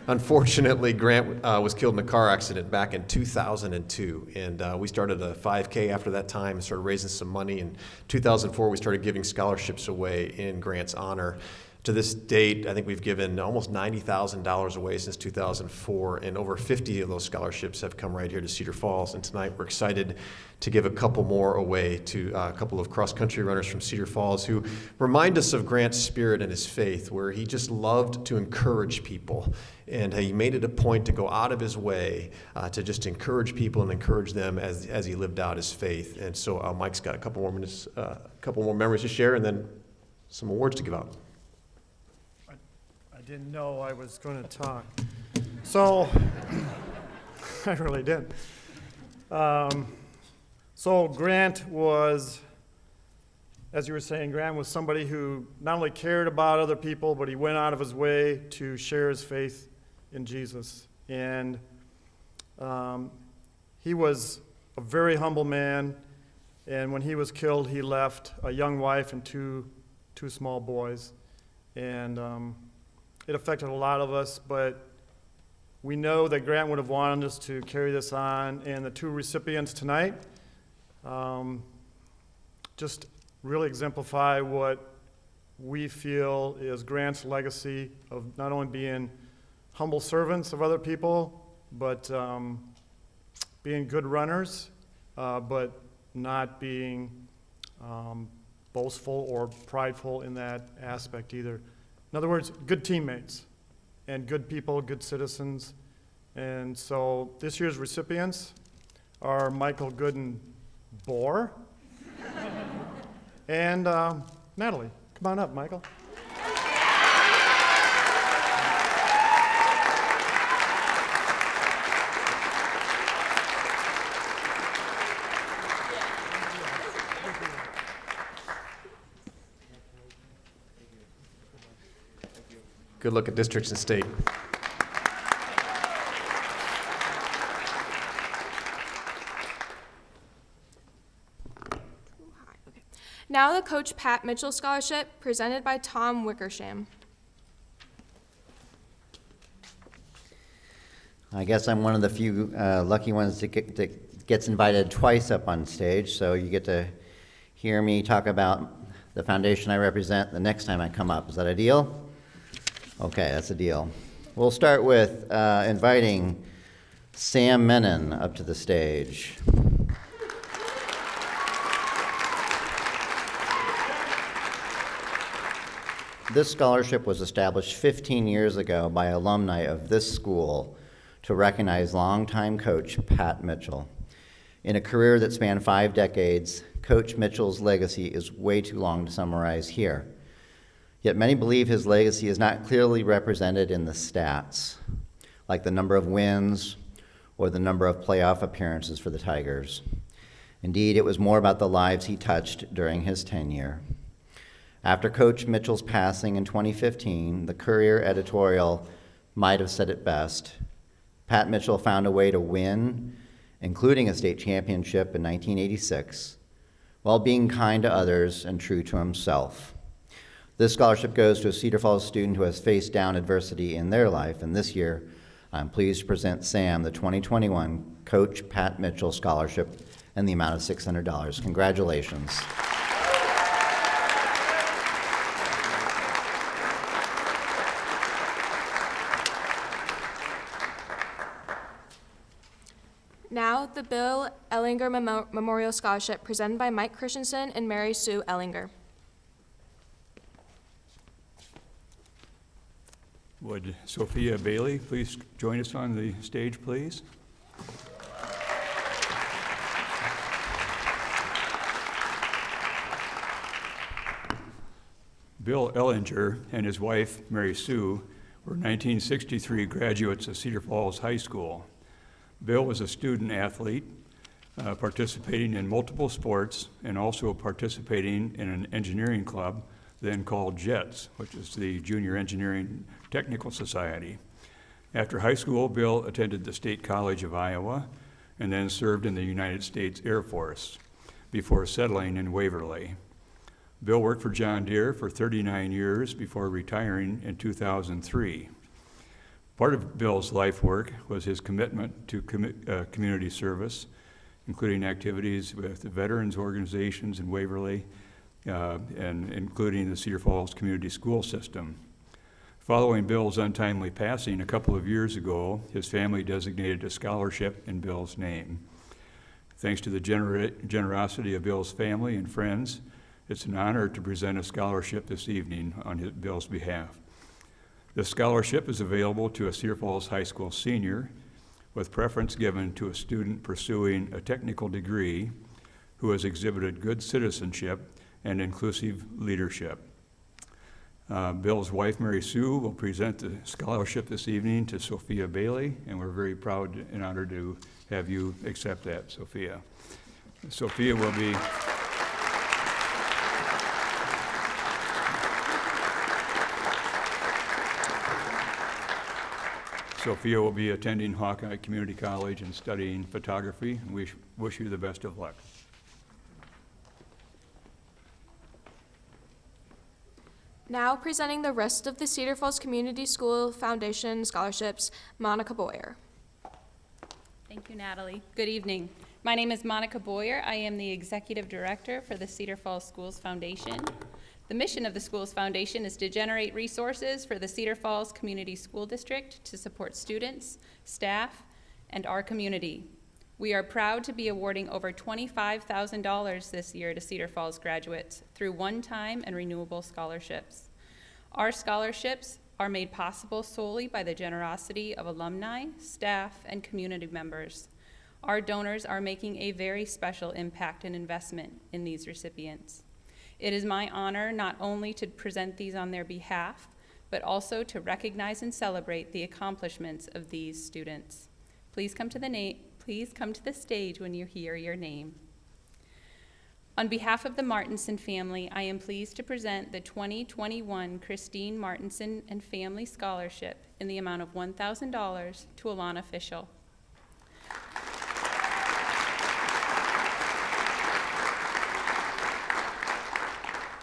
Unfortunately, Grant was killed in a car accident back in 2002, and we started a 5K after that time and started raising some money. In 2004, we started giving scholarships away in Grant's honor. To this date, I think we've given almost $90,000 away since 2004, and over 50 of those scholarships have come right here to Cedar Falls. And tonight we're excited to give a couple more away to a couple of cross-country runners from Cedar Falls who remind us of Grant's spirit and his faith, where he just loved to encourage people. And he made it a point to go out of his way to just encourage people and encourage them as he lived out his faith. And so Mike's got a couple more minutes, a couple more memories to share, and then some awards to give out. I didn't know I was going to talk. So, I really did. So Grant was, as you were saying, Grant was somebody who not only cared about other people, but he went out of his way to share his faith in Jesus. And he was a very humble man, and when he was killed, he left a young wife and two small boys. And it affected a lot of us, but we know that Grant would have wanted us to carry this on, and the two recipients tonight just really exemplify what we feel is Grant's legacy of not only being humble servants of other people, but being good runners, but not being boastful or prideful in that aspect either. In other words, good teammates and good people, good citizens. And so this year's recipients are Michael Gooden Bohr and Natalie. Come on up, Michael. Good look at districts and state. Now the Coach Pat Mitchell Scholarship, presented by Tom Wickersham. I guess I'm one of the few lucky ones that gets invited twice up on stage, so you get to hear me talk about the foundation I represent the next time I come up. Is that a deal? Okay, that's a deal. We'll start with inviting Sam Menon up to the stage. This scholarship was established 15 years ago by alumni of this school to recognize longtime coach Pat Mitchell. In a career that spanned 5 decades, Coach Mitchell's legacy is way too long to summarize here. Yet many believe his legacy is not clearly represented in the stats, like the number of wins or the number of playoff appearances for the Tigers. Indeed, it was more about the lives he touched during his tenure. After Coach Mitchell's passing in 2015, the Courier editorial might have said it best. Pat Mitchell found a way to win, including a state championship in 1986, while being kind to others and true to himself. This scholarship goes to a Cedar Falls student who has faced down adversity in their life, and this year, I'm pleased to present Sam the 2021 Coach Pat Mitchell Scholarship in the amount of $600. Congratulations. Now, the Bill Ellinger Memorial Scholarship, presented by Mike Christensen and Mary Sue Ellinger. Would Sophia Bailey please join us on the stage, please? Bill Ellinger and his wife, Mary Sue, were 1963 graduates of Cedar Falls High School. Bill was a student athlete, participating in multiple sports and also participating in an engineering club then called JETS, which is the Junior Engineering Technical Society. After high school, Bill attended the State College of Iowa and then served in the United States Air Force before settling in Waverly. Bill worked for John Deere for 39 years before retiring in 2003. Part of Bill's life work was his commitment to community service, including activities with the veterans organizations in Waverly, and including the Cedar Falls Community School System. Following Bill's untimely passing a couple of years ago, his family designated a scholarship in Bill's name. Thanks to the generosity of Bill's family and friends, it's an honor to present a scholarship this evening on Bill's behalf. The scholarship is available to a Cedar Falls High School senior, with preference given to a student pursuing a technical degree who has exhibited good citizenship and inclusive leadership. Bill's wife, Mary Sue, will present the scholarship this evening to Sophia Bailey, and we're very proud and honored to have you accept that, Sophia. Sophia will be Sophia will be attending Hawkeye Community College and studying photography, and we wish you the best of luck. Now presenting the rest of the Cedar Falls Community School Foundation scholarships, Monica Boyer. Thank you, Natalie. Good evening. My name is Monica Boyer. I am the Executive Director for the Cedar Falls Schools Foundation. The mission of the Schools Foundation is to generate resources for the Cedar Falls Community School District to support students, staff, and our community. We are proud to be awarding over $25,000 this year to Cedar Falls graduates through one-time and renewable scholarships. Our scholarships are made possible solely by the generosity of alumni, staff, and community members. Our donors are making a very special impact and investment in these recipients. It is my honor not only to present these on their behalf, but also to recognize and celebrate the accomplishments of these students. Please come to the stage when you hear your name. On behalf of the Martinson family, I am pleased to present the 2021 Christine Martinson and Family Scholarship in the amount of $1,000 to Elena Fischel.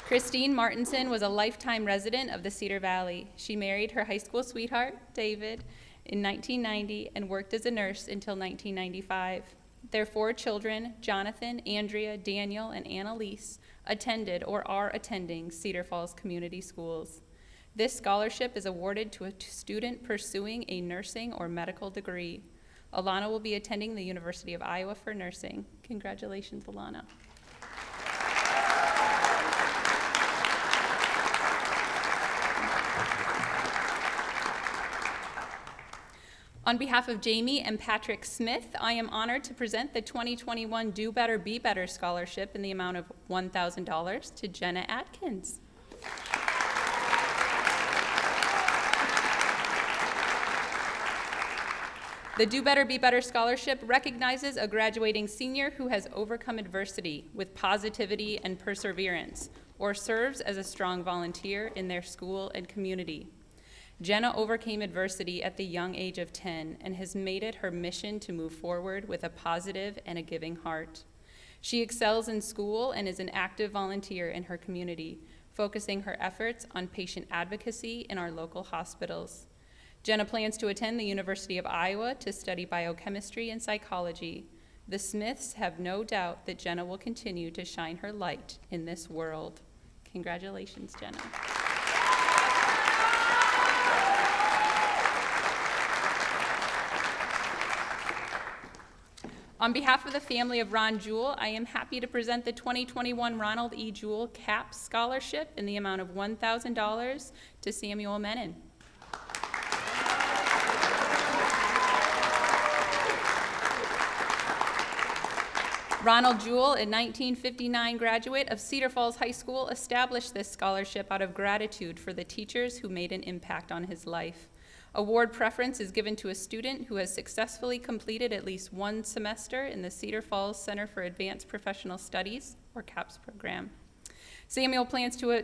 Christine Martinson was a lifetime resident of the Cedar Valley. She married her high school sweetheart, David, in 1990 and worked as a nurse until 1995. Their 4 children, Jonathan, Andrea, Daniel, and Annalise, attended or are attending Cedar Falls Community Schools. This scholarship is awarded to a student pursuing a nursing or medical degree. Alana will be attending the University of Iowa for nursing. Congratulations, Alana. On behalf of Jamie and Patrick Smith, I am honored to present the 2021 Do Better, Be Better Scholarship in the amount of $1,000 to Jenna Atkins. The Do Better, Be Better Scholarship recognizes a graduating senior who has overcome adversity with positivity and perseverance, or serves as a strong volunteer in their school and community. Jenna overcame adversity at the young age of 10 and has made it her mission to move forward with a positive and a giving heart. She excels in school and is an active volunteer in her community, focusing her efforts on patient advocacy in our local hospitals. Jenna plans to attend the University of Iowa to study biochemistry and psychology. The Smiths have no doubt that Jenna will continue to shine her light in this world. Congratulations, Jenna. On behalf of the family of Ron Jewell, I am happy to present the 2021 Ronald E. Jewell CAP Scholarship in the amount of $1,000 to Samuel Menon. Ronald Jewell, a 1959 graduate of Cedar Falls High School, established this scholarship out of gratitude for the teachers who made an impact on his life. Award preference is given to a student who has successfully completed at least one semester in the Cedar Falls Center for Advanced Professional Studies, or CAPS program. Samuel plans to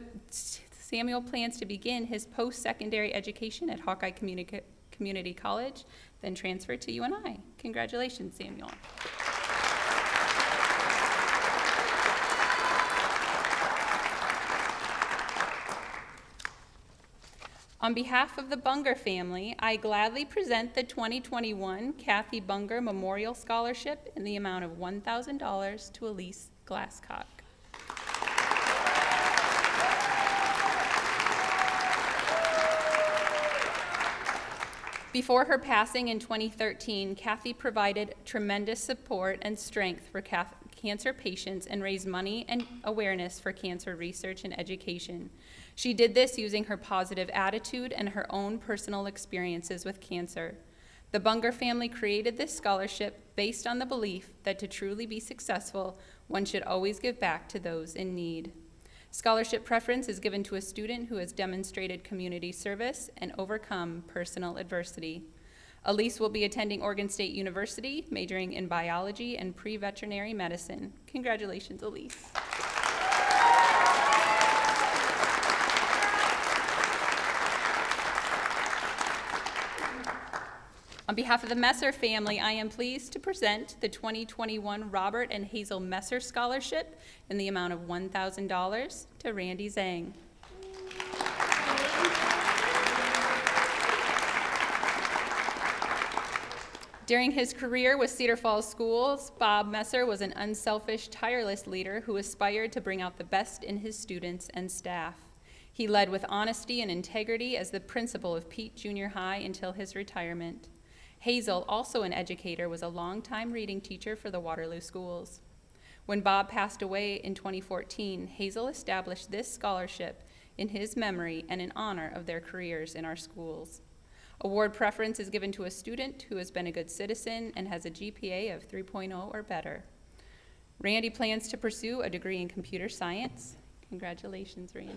begin his post-secondary education at Hawkeye Community College, then transfer to UNI. Congratulations, Samuel. On behalf of the Bunger family, I gladly present the 2021 Kathy Bunger Memorial Scholarship in the amount of $1,000 to Elise Glasscock. Before her passing in 2013, Kathy provided tremendous support and strength for cancer patients and raised money and awareness for cancer research and education. She did this using her positive attitude and her own personal experiences with cancer. The Bunger family created this scholarship based on the belief that to truly be successful, one should always give back to those in need. Scholarship preference is given to a student who has demonstrated community service and overcome personal adversity. Elise will be attending Oregon State University, majoring in biology and pre-veterinary medicine. Congratulations, Elise. On behalf of the Messer family, I am pleased to present the 2021 Robert and Hazel Messer Scholarship in the amount of $1,000 to Randy Zhang. During his career with Cedar Falls Schools, Bob Messer was an unselfish, tireless leader who aspired to bring out the best in his students and staff. He led with honesty and integrity as the principal of Pete Junior High until his retirement. Hazel, also an educator, was a longtime reading teacher for the Waterloo schools. When Bob passed away in 2014, Hazel established this scholarship in his memory and in honor of their careers in our schools. Award preference is given to a student who has been a good citizen and has a GPA of 3.0 or better. Randy plans to pursue a degree in computer science. Congratulations, Randy.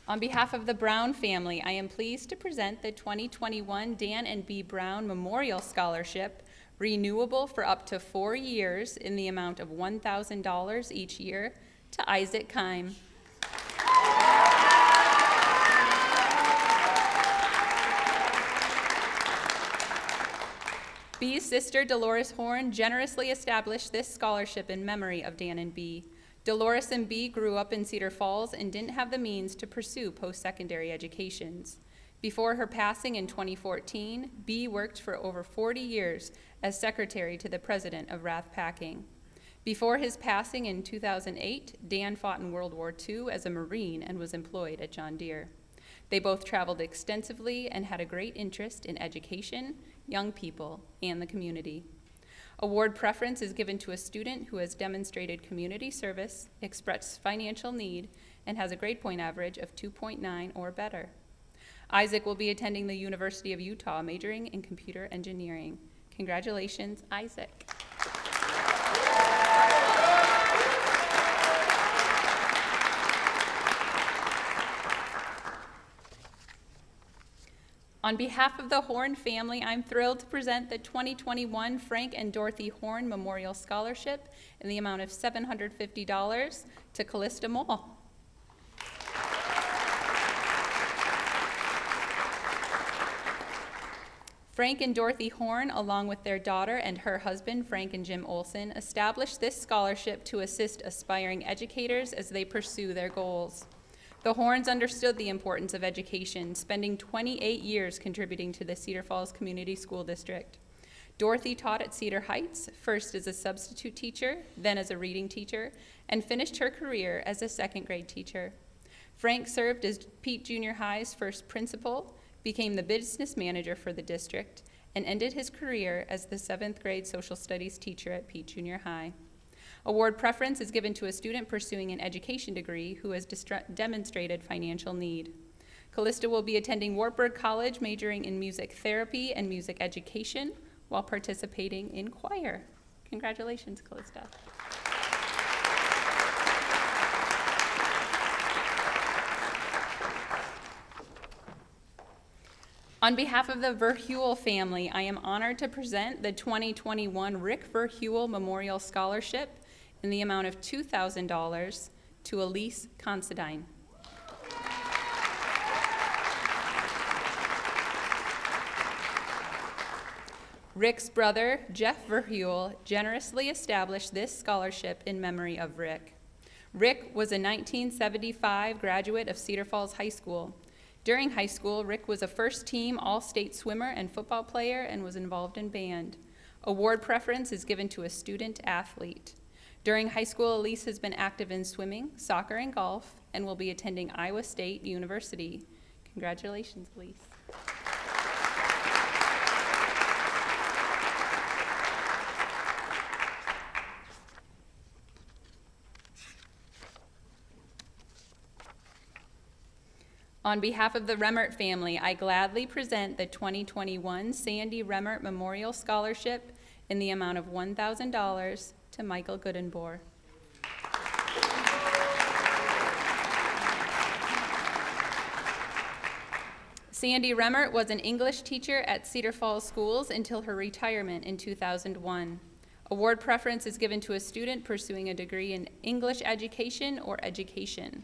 On behalf of the Brown family, I am pleased to present the 2021 Dan and B. Brown Memorial Scholarship, renewable for up to 4 years in the amount of $1,000 each year, to Isaac Kime. B's sister, Dolores Horn, generously established this scholarship in memory of Dan and B. Dolores and B grew up in Cedar Falls and didn't have the means to pursue post-secondary educations. Before her passing in 2014, B worked for over 40 years as secretary to the president of Rath Packing. Before his passing in 2008, Dan fought in World War II as a Marine and was employed at John Deere. They both traveled extensively and had a great interest in education, young people, and the community. Award preference is given to a student who has demonstrated community service, expressed financial need, and has a grade point average of 2.9 or better. Isaac will be attending the University of Utah, majoring in computer engineering. Congratulations, Isaac. On behalf of the Horn family, I'm thrilled to present the 2021 Frank and Dorothy Horn Memorial Scholarship in the amount of $750 to Callista Mole. Frank and Dorothy Horn, along with their daughter and her husband, Frank and Jim Olson, established this scholarship to assist aspiring educators as they pursue their goals. The Horns understood the importance of education, spending 28 years contributing to the Cedar Falls Community School District. Dorothy taught at Cedar Heights, first as a substitute teacher, then as a reading teacher, and finished her career as a second grade teacher. Frank served as Pete Junior High's first principal, became the business manager for the district, and ended his career as the 7th grade social studies teacher at Pete Junior High. Award preference is given to a student pursuing an education degree who has demonstrated financial need. Callista will be attending Wartburg College, majoring in music therapy and music education while participating in choir. Congratulations, Callista. On behalf of the Verheuel family, I am honored to present the 2021 Rick Verheuel Memorial Scholarship in the amount of $2,000 to Elise Considine. Rick's brother, Jeff Verheuel, generously established this scholarship in memory of Rick. Rick was a 1975 graduate of Cedar Falls High School. During high school, Rick was a first-team all-state swimmer and football player and was involved in band. Award preference is given to a student athlete. During high school, Elise has been active in swimming, soccer, and golf, and will be attending Iowa State University. Congratulations, Elise. On behalf of the Remmert family, I gladly present the 2021 Sandy Remmert Memorial Scholarship in the amount of $1,000 to Michael Goodenbohr. Sandy Remmert was an English teacher at Cedar Falls Schools until her retirement in 2001. Award preference is given to a student pursuing a degree in English education or education.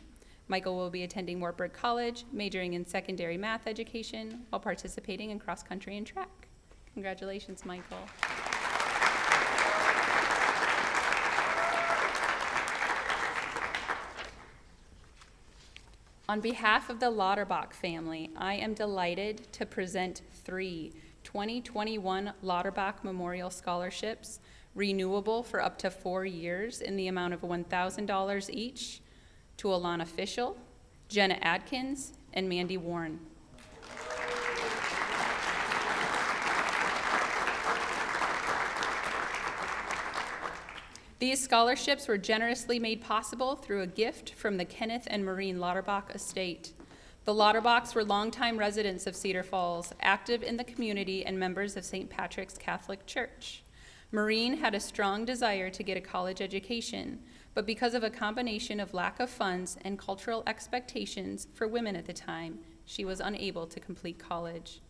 Michael will be attending Wartburg College, majoring in secondary math education while participating in cross-country and track. Congratulations, Michael. On behalf of the Lauterbach family, I am delighted to present 3 2021 Lauterbach Memorial Scholarships, renewable for up to 4 years in the amount of $1,000 each, to Alana Fischel, Jenna Adkins, and Mandy Warren. These scholarships were generously made possible through a gift from the Kenneth and Maureen Lauterbach estate. The Lauterbachs were longtime residents of Cedar Falls, active in the community and members of St. Patrick's Catholic Church. Maureen had a strong desire to get a college education, but because of a combination of lack of funds and cultural expectations for women at the time, she was unable to complete college.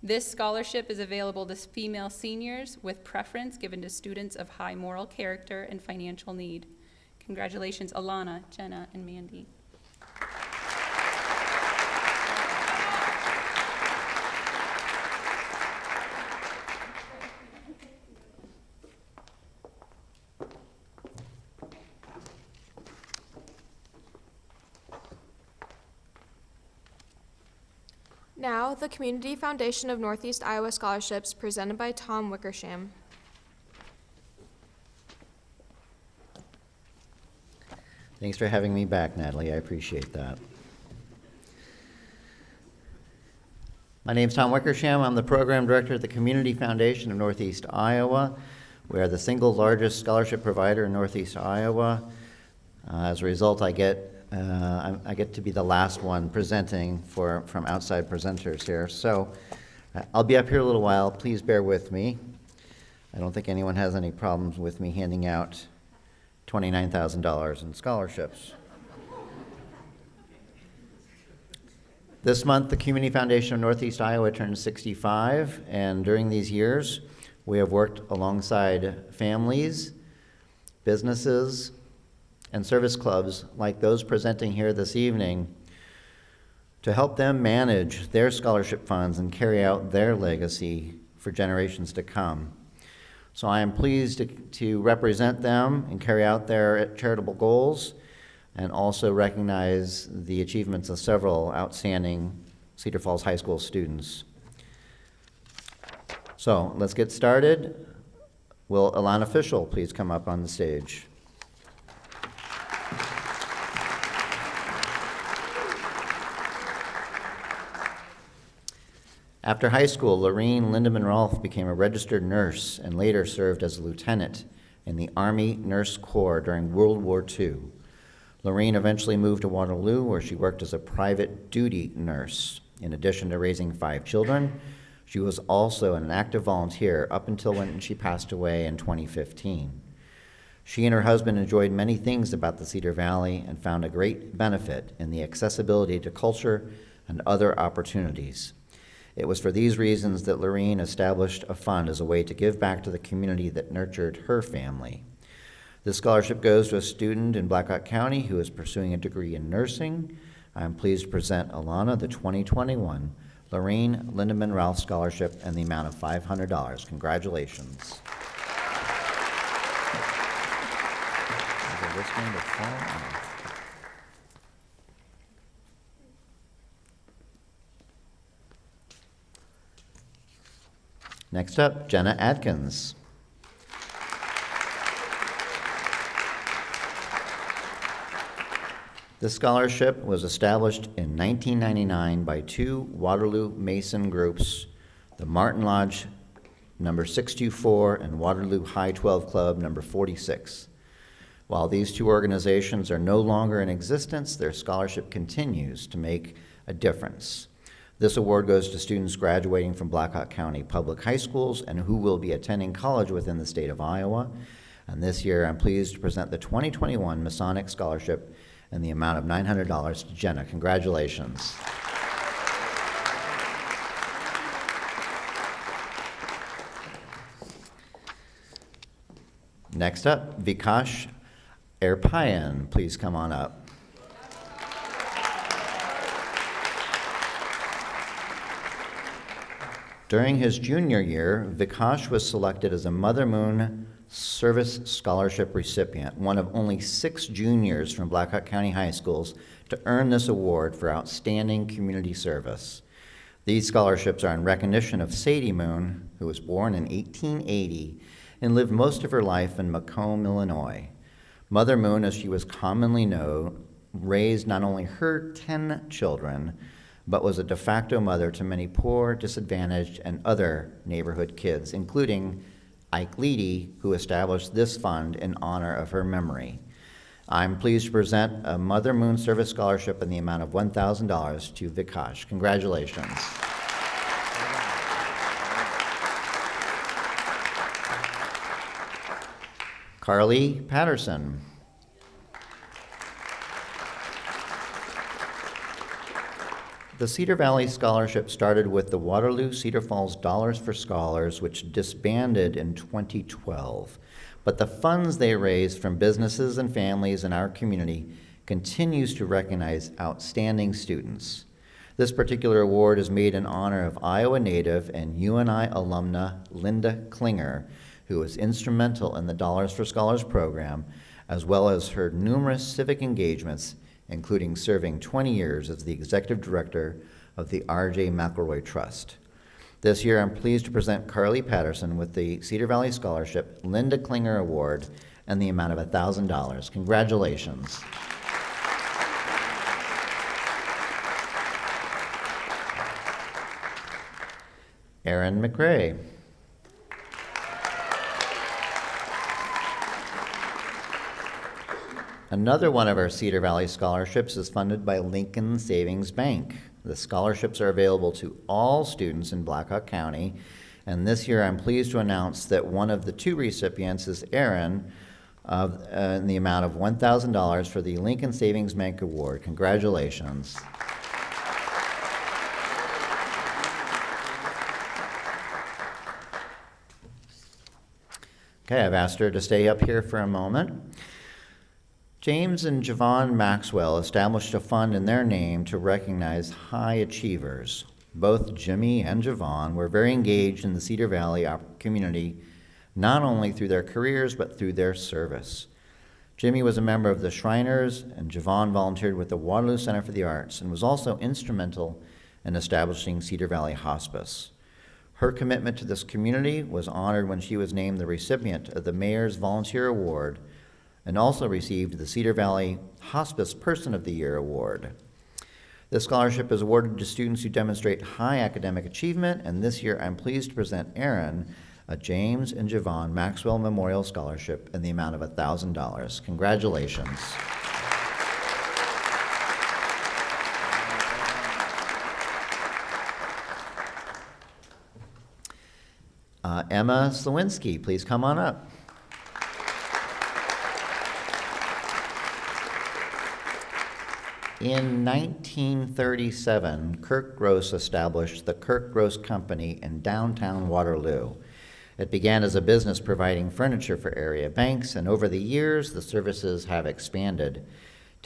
This scholarship is available to female seniors with preference given to students of high moral character and financial need. Congratulations, Alana, Jenna, and Mandy. Now, the Community Foundation of Northeast Iowa Scholarships presented by Tom Wickersham. Thanks for having me back, Natalie. I appreciate that. My name's Tom Wickersham. I'm the program director at the Community Foundation of Northeast Iowa. We are the single largest scholarship provider in Northeast Iowa. As a result, I get to be the last one presenting from outside presenters here. So I'll be up here a little while. Please bear with me. I don't think anyone has any problems with me handing out $29,000 in scholarships. This month, the Community Foundation of Northeast Iowa turned 65, and during these years, we have worked alongside families, businesses, and service clubs like those presenting here this evening to help them manage their scholarship funds and carry out their legacy for generations to come. So I am pleased to represent them and carry out their charitable goals and also recognize the achievements of several outstanding Cedar Falls High School students. So let's get started. Will Alana Fischel please come up on the stage? After high school, Lorene Lindemann Rolfe became a registered nurse and later served as a lieutenant in the Army Nurse Corps during World War II. Lorene eventually moved to Waterloo, where she worked as a private duty nurse. In addition to raising 5 children, she was also an active volunteer up until when she passed away in 2015. She and her husband enjoyed many things about the Cedar Valley and found a great benefit in the accessibility to culture and other opportunities. It was for these reasons that Lorene established a fund as a way to give back to the community that nurtured her family. This scholarship goes to a student in Blackhawk County who is pursuing a degree in nursing. I'm pleased to present Alana the 2021 Lorraine Lindemann Ralph Scholarship in the amount of $500. Congratulations. Is this going to fall off? Next up, Jenna Adkins. This scholarship was established in 1999 by two Waterloo Mason groups, the Martin Lodge number 624 and Waterloo High 12 Club number 46. While these two organizations are no longer in existence, their scholarship continues to make a difference. This award goes to students graduating from Blackhawk County Public High Schools and who will be attending college within the state of Iowa. And this year, I'm pleased to present the 2021 Masonic Scholarship in the amount of $900 to Jenna. Congratulations. Next up, Vikash Erpayan. Please come on up. During his junior year, Vikash was selected as a Mother Moon Service Scholarship recipient, one of only 6 juniors from Blackhawk County High Schools to earn this award for outstanding community service. These scholarships are in recognition of Sadie Moon, who was born in 1880 and lived most of her life in Macomb, Illinois. Mother Moon, as she was commonly known, raised not only her 10 children, but was a de facto mother to many poor, disadvantaged, and other neighborhood kids, including Ike Leedy, who established this fund in honor of her memory. I'm pleased to present a Mother Moon Service Scholarship in the amount of $1,000 to Vikash. Congratulations. Carly Patterson. The Cedar Valley Scholarship started with the Waterloo Cedar Falls Dollars for Scholars, which disbanded in 2012. But the funds they raised from businesses and families in our community continues to recognize outstanding students. This particular award is made in honor of Iowa native and UNI alumna Linda Klinger, who was instrumental in the Dollars for Scholars program, as well as her numerous civic engagements, including serving 20 years as the executive director of the R.J. McElroy Trust. This year, I'm pleased to present Carly Patterson with the Cedar Valley Scholarship Linda Klinger Award and the amount of $1,000. Congratulations. Erin McRae. Another one of our Cedar Valley scholarships is funded by Lincoln Savings Bank. The scholarships are available to all students in Blackhawk County, and this year I'm pleased to announce that one of the 2 recipients is Aaron in the amount of $1,000 for the Lincoln Savings Bank Award. Congratulations. Okay, I've asked her to stay up here for a moment. James and Javon Maxwell established a fund in their name to recognize high achievers. Both Jimmy and Javon were very engaged in the Cedar Valley community, not only through their careers, but through their service. Jimmy was a member of the Shriners, and Javon volunteered with the Waterloo Center for the Arts and was also instrumental in establishing Cedar Valley Hospice. Her commitment to this community was honored when she was named the recipient of the Mayor's Volunteer Award and also received the Cedar Valley Hospice Person of the Year Award. This scholarship is awarded to students who demonstrate high academic achievement, and this year I'm pleased to present Aaron a James and Javon Maxwell Memorial Scholarship in the amount of $1,000. Congratulations. Emma Slawinski, please come on up. In 1937, Kirk Gross established the Kirk Gross Company in downtown Waterloo. It began as a business providing furniture for area banks, and over the years, the services have expanded.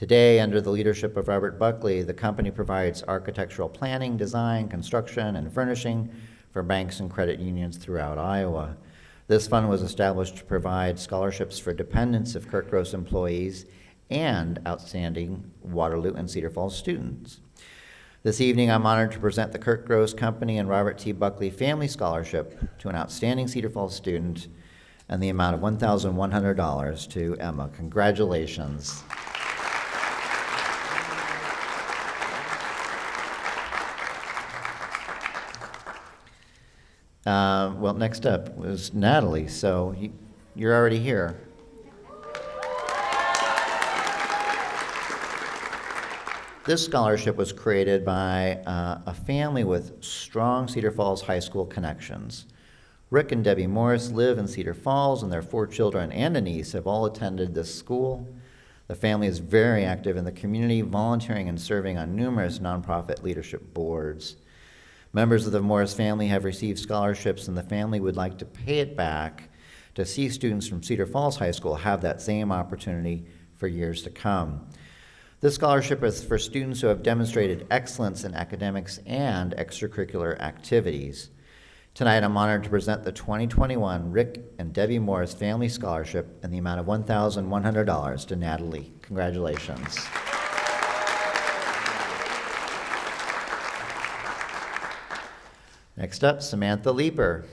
Today, under the leadership of Robert Buckley, the company provides architectural planning, design, construction, and furnishing for banks and credit unions throughout Iowa. This fund was established to provide scholarships for dependents of Kirk Gross employees and outstanding Waterloo and Cedar Falls students. This evening, I'm honored to present the Kirk Gross Company and Robert T. Buckley Family Scholarship to an outstanding Cedar Falls student and the amount of $1,100 to Emma. Congratulations. Well, next up was Natalie, so you're already here. This scholarship was created by a family with strong Cedar Falls High School connections. Rick and Debbie Morris live in Cedar Falls, and their 4 children and a niece have all attended this school. The family is very active in the community, volunteering and serving on numerous nonprofit leadership boards. Members of the Morris family have received scholarships, and the family would like to pay it back to see students from Cedar Falls High School have that same opportunity for years to come. This scholarship is for students who have demonstrated excellence in academics and extracurricular activities. Tonight, I'm honored to present the 2021 Rick and Debbie Morris Family Scholarship in the amount of $1,100 to Natalie. Congratulations. Next up, Samantha Leeper.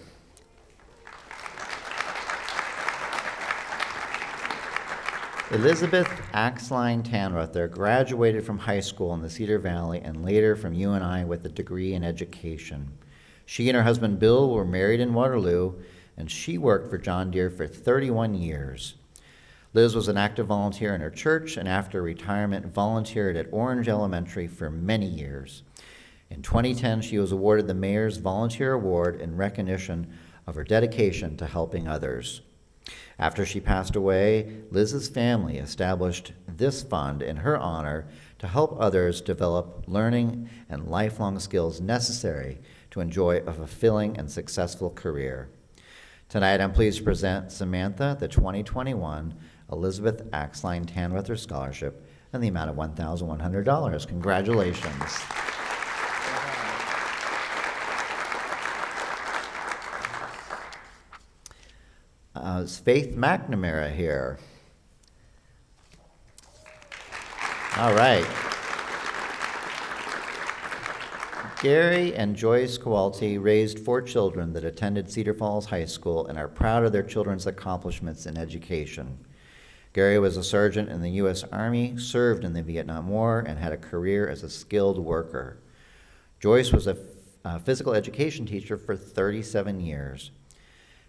Elizabeth Axline Tanruther graduated from high school in the Cedar Valley and later from UNI with a degree in education. She and her husband Bill were married in Waterloo, and she worked for John Deere for 31 years. Liz was an active volunteer in her church, and after retirement volunteered at Orange Elementary for many years. In 2010, she was awarded the Mayor's Volunteer Award in recognition of her dedication to helping others. After she passed away, Liz's family established this fund in her honor to help others develop learning and lifelong skills necessary to enjoy a fulfilling and successful career. Tonight, I'm pleased to present Samantha the 2021 Elizabeth Axline Tanruther Scholarship in the amount of $1,100. Congratulations. Is Faith McNamara here? All right. Gary and Joyce Kowalty raised 4 children that attended Cedar Falls High School and are proud of their children's accomplishments in education. Gary was a sergeant in the U.S. Army, served in the Vietnam War, and had a career as a skilled worker. Joyce was a physical education teacher for 37 years.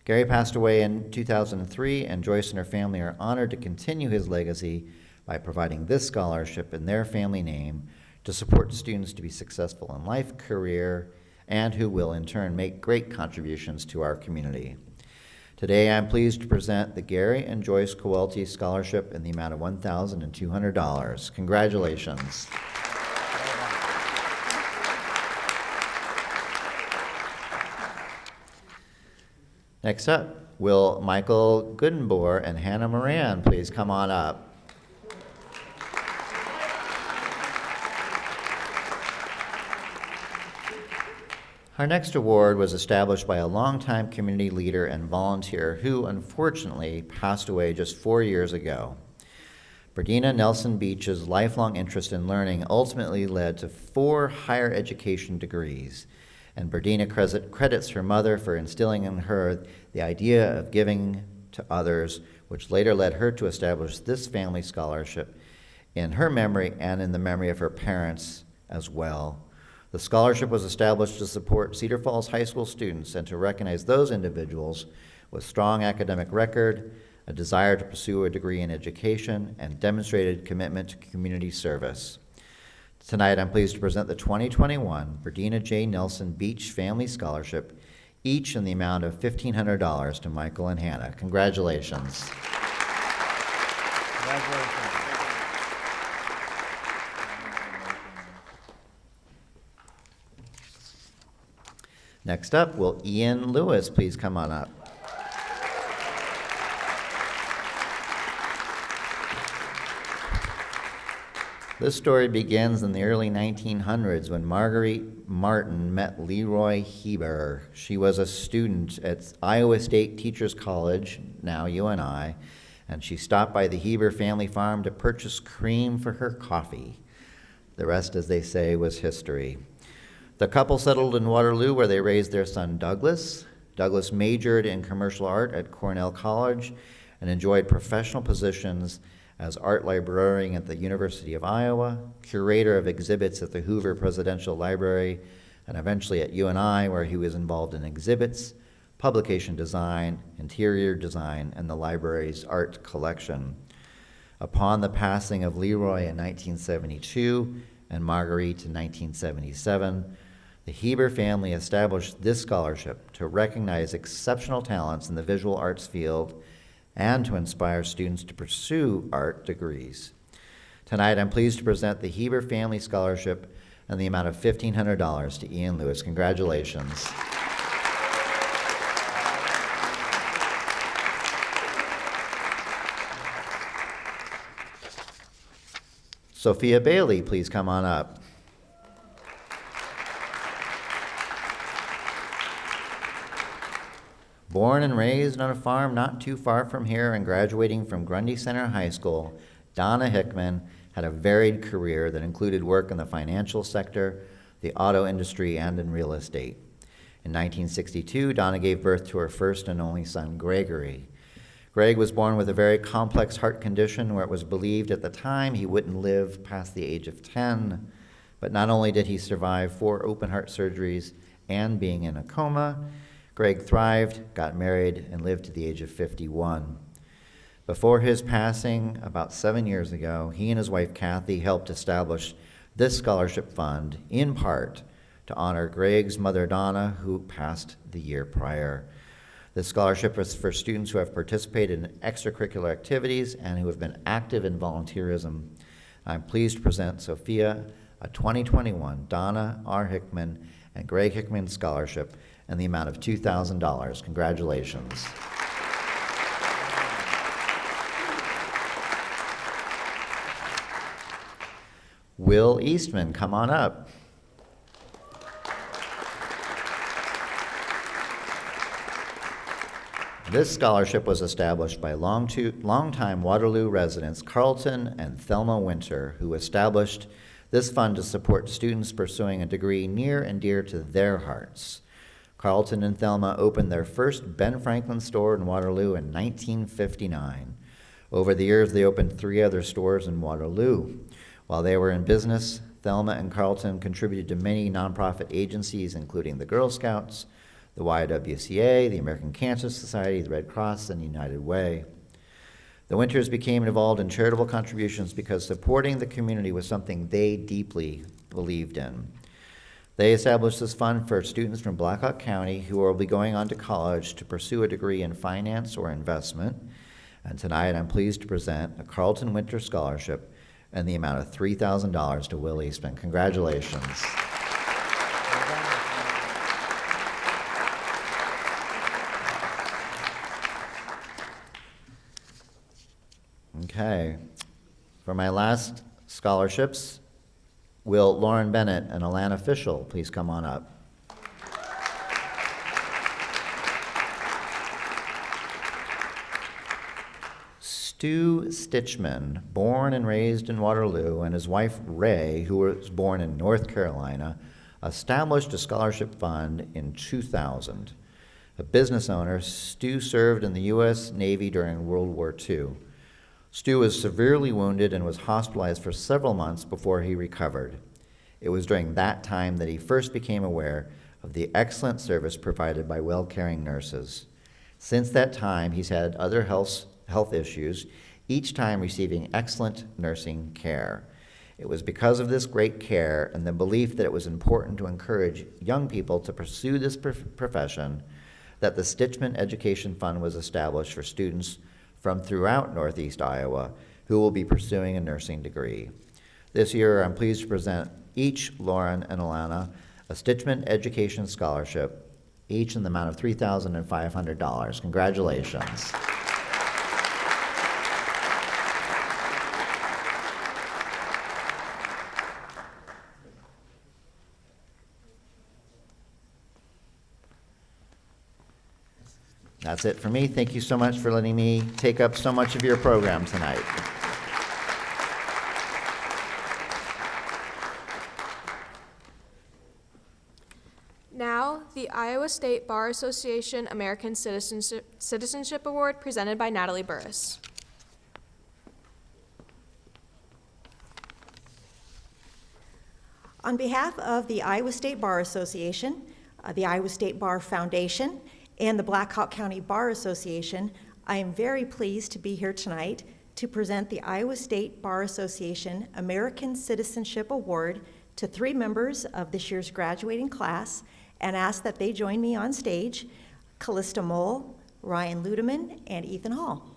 Gary passed away in 2003, and Joyce and her family are honored to continue his legacy by providing this scholarship in their family name to support students to be successful in life, career, and who will in turn make great contributions to our community. Today, I'm pleased to present the Gary and Joyce Kowalty Scholarship in the amount of $1,200. Congratulations. Next up, will Michael Goodenboer and Hannah Moran please come on up? Our next award was established by a longtime community leader and volunteer who unfortunately passed away just 4 years ago. Berdina Nelson Beach's lifelong interest in learning ultimately led to 4 higher education degrees. And Berdina credits her mother for instilling in her the idea of giving to others, which later led her to establish this family scholarship in her memory and in the memory of her parents as well. The scholarship was established to support Cedar Falls High School students and to recognize those individuals with strong academic record, a desire to pursue a degree in education, and demonstrated commitment to community service. Tonight, I'm pleased to present the 2021 Berdina J. Nelson Beach Family Scholarship, each in the amount of $1,500 to Michael and Hannah. Congratulations. Congratulations. Next up, will Ian Lewis please come on up? This story begins in the early 1900s when Marguerite Martin met Leroy Heber. She was a student at Iowa State Teachers College, now UNI, and she stopped by the Heber family farm to purchase cream for her coffee. The rest, as they say, was history. The couple settled in Waterloo, where they raised their son Douglas. Douglas majored in commercial art at Cornell College and enjoyed professional positions as art librarian at the University of Iowa, curator of exhibits at the Hoover Presidential Library, and eventually at UNI, where he was involved in exhibits, publication design, interior design, and the library's art collection. Upon the passing of Leroy in 1972 and Marguerite in 1977, the Heber family established this scholarship to recognize exceptional talents in the visual arts field and to inspire students to pursue art degrees. Tonight, I'm pleased to present the Heber Family Scholarship and the amount of $1,500 to Ian Lewis. Congratulations. Sophia Bailey, please come on up. Born and raised on a farm not too far from here and graduating from Grundy Center High School, Donna Hickman had a varied career that included work in the financial sector, the auto industry, and in real estate. In 1962, Donna gave birth to her first and only son, Gregory. Greg was born with a very complex heart condition where it was believed at the time he wouldn't live past the age of 10. But not only did he survive 4 open heart surgeries and being in a coma, Greg thrived, got married, and lived to the age of 51. Before his passing, about 7 years ago, he and his wife Kathy helped establish this scholarship fund, in part, to honor Greg's mother Donna, who passed the year prior. This scholarship is for students who have participated in extracurricular activities and who have been active in volunteerism. I'm pleased to present Sophia a 2021 Donna R. Hickman and Greg Hickman Scholarship and the amount of $2,000. Congratulations. Will Eastman, come on up. This scholarship was established by longtime Waterloo residents Carlton and Thelma Winter, who established this fund to support students pursuing a degree near and dear to their hearts. Carlton and Thelma opened their first Ben Franklin store in Waterloo in 1959. Over the years, they opened 3 other stores in Waterloo. While they were in business, Thelma and Carlton contributed to many nonprofit agencies, including the Girl Scouts, the YWCA, the American Cancer Society, the Red Cross, and United Way. The Winters became involved in charitable contributions because supporting the community was something they deeply believed in. They established this fund for students from Blackhawk County who will be going on to college to pursue a degree in finance or investment. And tonight I'm pleased to present a Carlton Winter Scholarship and the amount of $3,000 to Will Eastman. Congratulations. Okay. For my last scholarships, will Lauren Bennett and Elena Fischel please come on up? Stu Stitchman, born and raised in Waterloo, and his wife Ray, who was born in North Carolina, established a scholarship fund in 2000. A business owner, Stu served in the U.S. Navy during World War II. Stu was severely wounded and was hospitalized for several months before he recovered. It was during that time that he first became aware of the excellent service provided by well-caring nurses. Since that time, he's had other health issues, each time receiving excellent nursing care. It was because of this great care and the belief that it was important to encourage young people to pursue this profession that the Stitchman Education Fund was established for students from throughout Northeast Iowa who will be pursuing a nursing degree. This year, I'm pleased to present each Lauren and Alana a Stitchman Education Scholarship, each in the amount of $3,500. Congratulations. That's it for me. Thank you so much for letting me take up so much of your program tonight. Now, the Iowa State Bar Association American Citizenship Award presented by Natalie Burris. On behalf of the Iowa State Bar Association, the Iowa State Bar Foundation, and the Black Hawk County Bar Association, I am very pleased to be here tonight to present the Iowa State Bar Association American Citizenship Award to 3 members of this year's graduating class and ask that they join me on stage, Callista Mole, Ryan Ludeman, and Ethan Hall.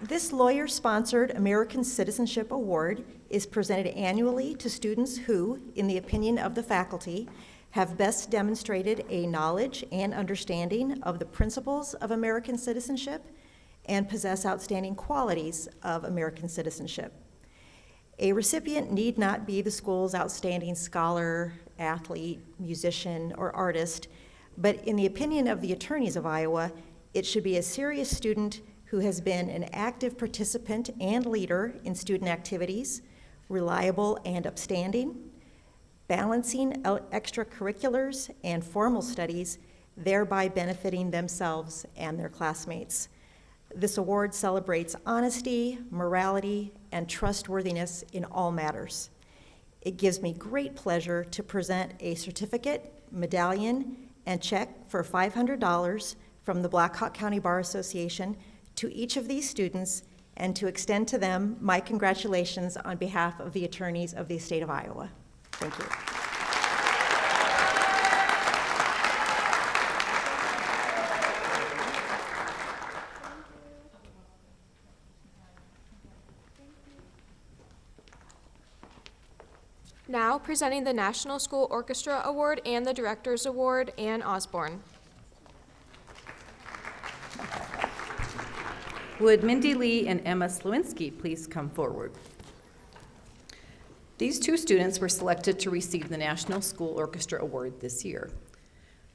This lawyer-sponsored American Citizenship Award is presented annually to students who, in the opinion of the faculty, have best demonstrated a knowledge and understanding of the principles of American citizenship and possess outstanding qualities of American citizenship. A recipient need not be the school's outstanding scholar, athlete, musician, or artist, but in the opinion of the attorneys of Iowa, it should be a serious student who has been an active participant and leader in student activities, reliable and upstanding, balancing extracurriculars and formal studies, thereby benefiting themselves and their classmates. This award celebrates honesty, morality, and trustworthiness in all matters. It gives me great pleasure to present a certificate, medallion, and check for $500 from the Black Hawk County Bar Association to each of these students and to extend to them my congratulations on behalf of the attorneys of the state of Iowa. Thank you. Now presenting the National School Orchestra Award and the Director's Award, Ann Osborne. Would Mindy Lee and Emma Slewinski please come forward? These 2 students were selected to receive the National School Orchestra Award this year.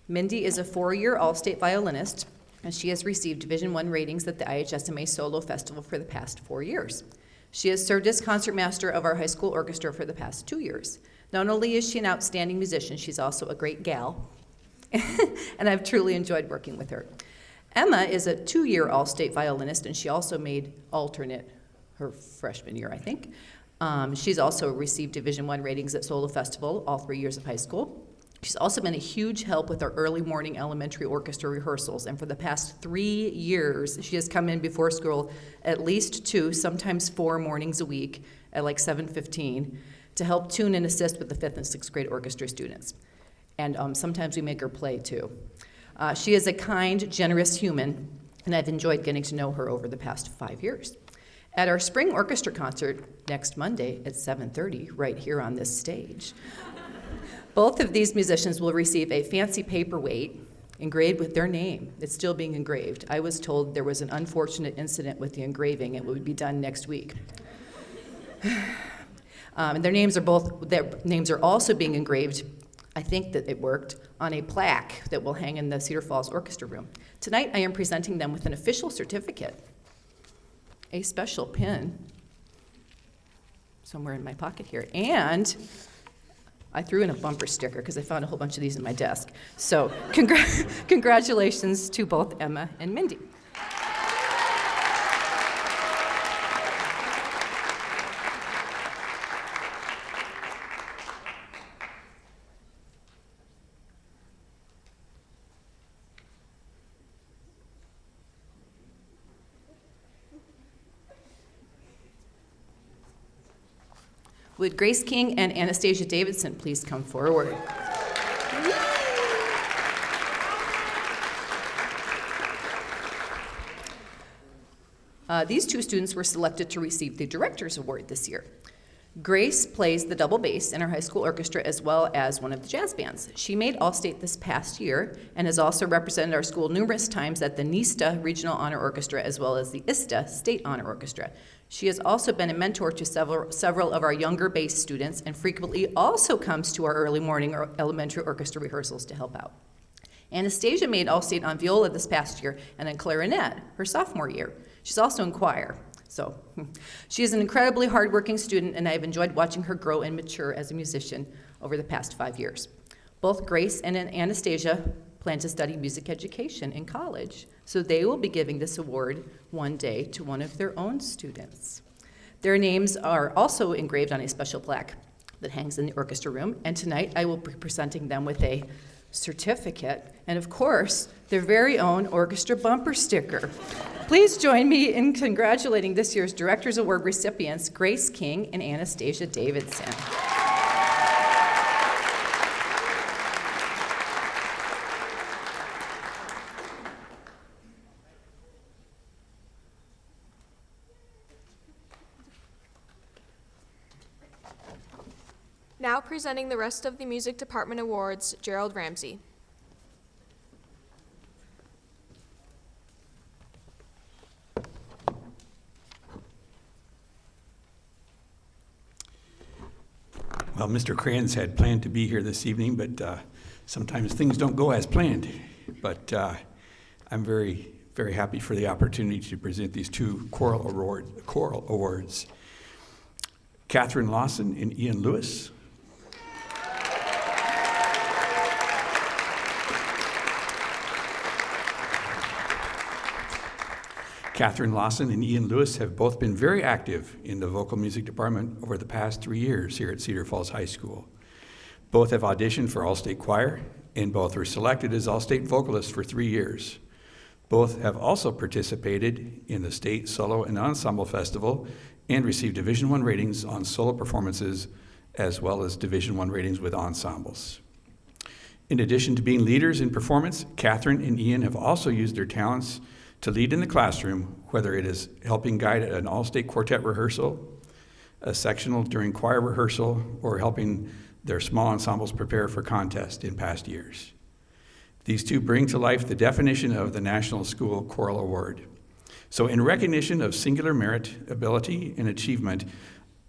Mindy is a 4-year All-State violinist, and she has received Division I ratings at the IHSMA Solo Festival for the past 4 years. She has served as concertmaster of our high school orchestra for the past 2 years. Not only is she an outstanding musician, she's also a great gal, and I've truly enjoyed working with her. Emma is a 2-year All-State violinist, and she also made alternate her freshman year, I think. She's also received Division I ratings at Solo Festival all 3 years of high school. She's also been a huge help with our early morning elementary orchestra rehearsals, and for the past 3 years, she has come in before school at least 2, sometimes 4 mornings a week at like 7:15 to help tune and assist with the 5th and 6th grade orchestra students. And sometimes we make her play too. She is a kind, generous human, and I've enjoyed getting to know her over the past 5 years. At our spring orchestra concert next Monday at 7:30, right here on this stage, both of these musicians will receive a fancy paperweight engraved with their name. It's still being engraved. I was told there was an unfortunate incident with the engraving. It would be done next week. And their names are also being engraved, I think that it worked, on a plaque that will hang in the Cedar Falls Orchestra Room. Tonight, I am presenting them with an official certificate, a special pin, somewhere in my pocket here, and I threw in a bumper sticker because I found a whole bunch of these in my desk. So congratulations to both Emma and Mindy. Would Grace King and Anastasia Davidson please come forward? These 2 students were selected to receive the Director's Award this year. Grace plays the double bass in her high school orchestra as well as one of the jazz bands. She made All-State this past year and has also represented our school numerous times at the NISTA Regional Honor Orchestra as well as the ISTA State Honor Orchestra. She has also been a mentor to several of our younger bass students and frequently also comes to our early morning or elementary orchestra rehearsals to help out. Anastasia made All-State on viola this past year and in clarinet her sophomore year. She's also in choir. So she is an incredibly hardworking student, and I've enjoyed watching her grow and mature as a musician over the past 5 years. Both Grace and Anastasia plan to study music education in college, so they will be giving this award one day to one of their own students. Their names are also engraved on a special plaque that hangs in the orchestra room, and tonight I will be presenting them with a certificate and, of course, their very own orchestra bumper sticker. Please join me in congratulating this year's Director's Award recipients, Grace King and Anastasia Davidson. Now presenting the rest of the Music Department Awards, Gerald Ramsey. Well, Mr. Kranz had planned to be here this evening, but sometimes things don't go as planned. But I'm very, very happy for the opportunity to present these two choral awards. Catherine Lawson and Ian Lewis. Catherine Lawson and Ian Lewis have both been very active in the vocal music department over the past 3 years here at Cedar Falls High School. Both have auditioned for All-State Choir, and both were selected as All-State vocalists for 3 years. Both have also participated in the State Solo and Ensemble Festival and received Division I ratings on solo performances as well as Division I ratings with ensembles. In addition to being leaders in performance, Catherine and Ian have also used their talents to lead in the classroom, whether it is helping guide an all-state quartet rehearsal, a sectional during choir rehearsal, or helping their small ensembles prepare for contest in past years. These two bring to life the definition of the National School Choral Award. So in recognition of singular merit, ability, and achievement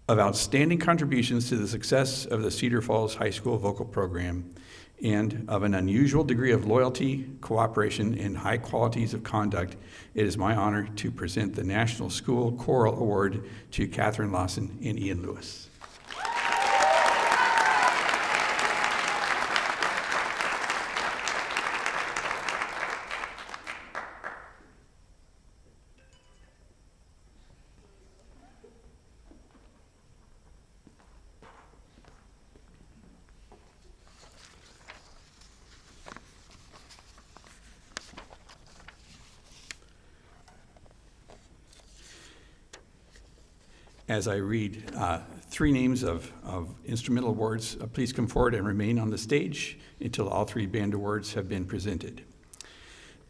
of outstanding contributions to the success of the Cedar Falls High School vocal program, and of an unusual degree of loyalty, cooperation, and high qualities of conduct, it is my honor to present the National School Choral Award to Catherine Lawson and Ian Lewis. As I read 3 names of instrumental awards, please come forward and remain on the stage until all 3 band awards have been presented.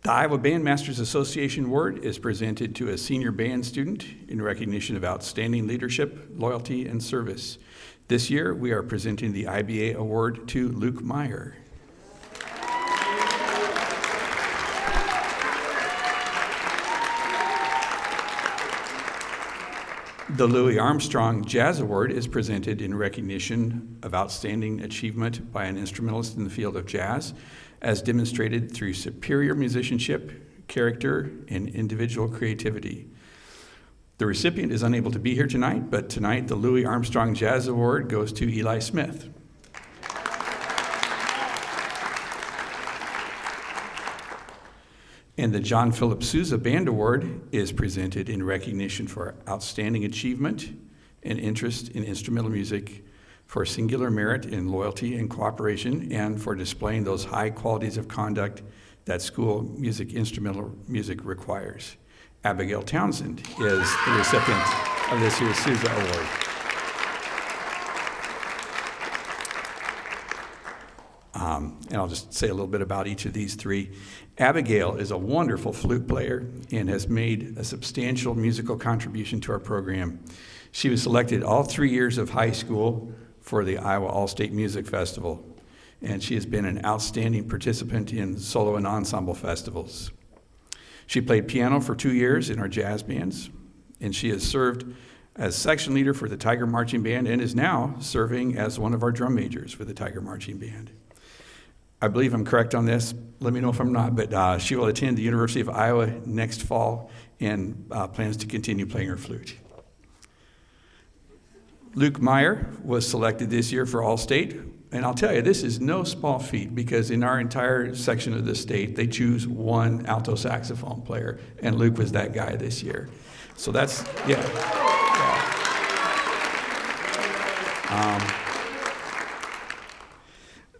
The Iowa Bandmasters Association Award is presented to a senior band student in recognition of outstanding leadership, loyalty, and service. This year, we are presenting the IBA Award to Luke Meyer. The Louis Armstrong Jazz Award is presented in recognition of outstanding achievement by an instrumentalist in the field of jazz, as demonstrated through superior musicianship, character, and individual creativity. The recipient is unable to be here tonight, but tonight the Louis Armstrong Jazz Award goes to Eli Smith. And the John Philip Sousa Band Award is presented in recognition for outstanding achievement and interest in instrumental music, for singular merit in loyalty and cooperation, and for displaying those high qualities of conduct that school music, instrumental music requires. Abigail Townsend is the recipient of this year's Sousa Award. And I'll just say a little bit about each of these 3. Abigail is a wonderful flute player and has made a substantial musical contribution to our program. She was selected all 3 years of high school for the Iowa All-State Music Festival, and she has been an outstanding participant in solo and ensemble festivals. She played piano for 2 years in our jazz bands, and she has served as section leader for the Tiger Marching Band and is now serving as one of our drum majors for the Tiger Marching Band. I believe I'm correct on this. Let me know if I'm not, but she will attend the University of Iowa next fall and plans to continue playing her flute. Luke Meyer was selected this year for All-State, and I'll tell you, this is no small feat because in our entire section of the state, they choose one alto saxophone player, and Luke was that guy this year. So that's, yeah.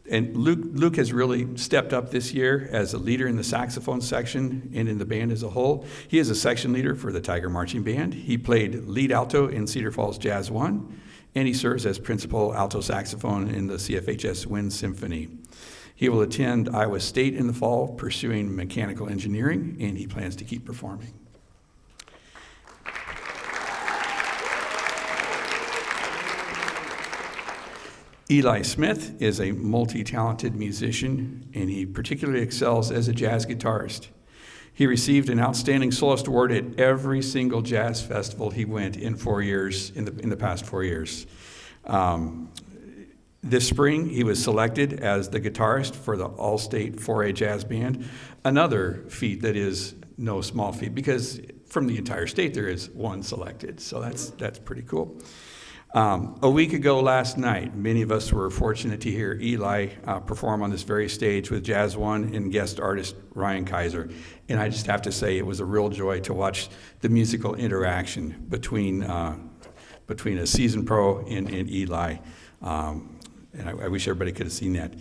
And Luke has really stepped up this year as a leader in the saxophone section and in the band as a whole. He is a section leader for the Tiger Marching Band. He played lead alto in Cedar Falls Jazz 1, and he serves as principal alto saxophone in the CFHS Wind Symphony. He will attend Iowa State in the fall pursuing mechanical engineering, and he plans to keep performing. Eli Smith is a multi-talented musician, and he particularly excels as a jazz guitarist. He received an Outstanding Soloist Award at every single jazz festival he went in 4 years, in the past 4 years. This spring, he was selected as the guitarist for the All-State 4A Jazz Band, another feat that is no small feat, because from the entire state there is one selected, so that's pretty cool. A week ago last night, many of us were fortunate to hear Eli perform on this very stage with Jazz One and guest artist Ryan Kaiser. And I just have to say it was a real joy to watch the musical interaction between a seasoned pro and Eli. And I wish everybody could have seen that.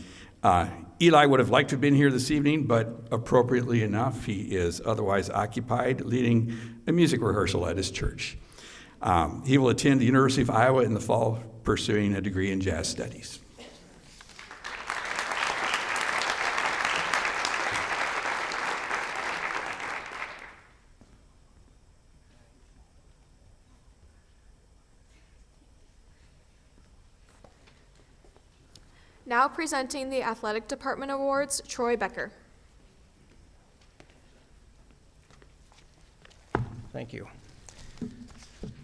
Eli would have liked to have been here this evening, but appropriately enough, he is otherwise occupied leading a music rehearsal at his church. He will attend the University of Iowa in the fall, pursuing a degree in jazz studies. Now presenting the Athletic Department Awards, Troy Becker. Thank you.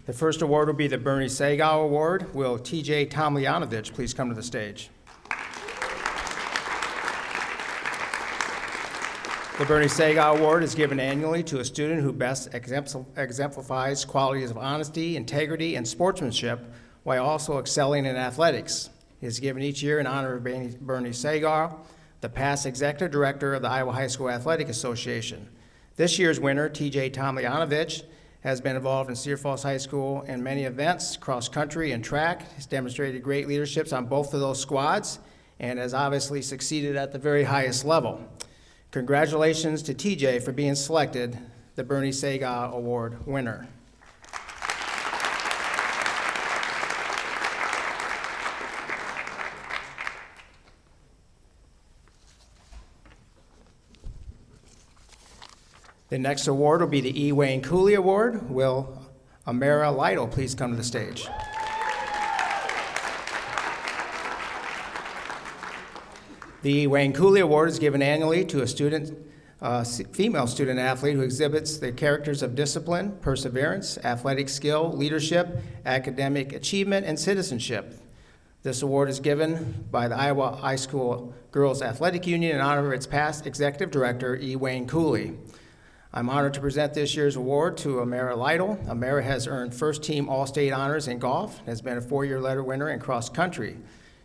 The first award will be the Bernie Sagow Award. Will TJ Tomljanovich please come to the stage? The Bernie Sagow Award is given annually to a student who best exemplifies qualities of honesty, integrity, and sportsmanship while also excelling in athletics. It is given each year in honor of Bernie Sagow, the past executive director of the Iowa High School Athletic Association. This year's winner, TJ Tomljanovich, has been involved in Cedar Falls High School in many events, cross country and track. He's demonstrated great leadership on both of those squads and has obviously succeeded at the very highest level. Congratulations to TJ for being selected the Bernie Sagow Award winner. The next award will be the E. Wayne Cooley Award. Will Amara Lytle please come to the stage? The E. Wayne Cooley Award is given annually to a female student athlete who exhibits the characters of discipline, perseverance, athletic skill, leadership, academic achievement, and citizenship. This award is given by the Iowa High School Girls Athletic Union in honor of its past executive director, E. Wayne Cooley. I'm honored to present this year's award to Amara Lytle. Amara has earned first-team All-State honors in golf and has been a 4-year letter winner in cross-country.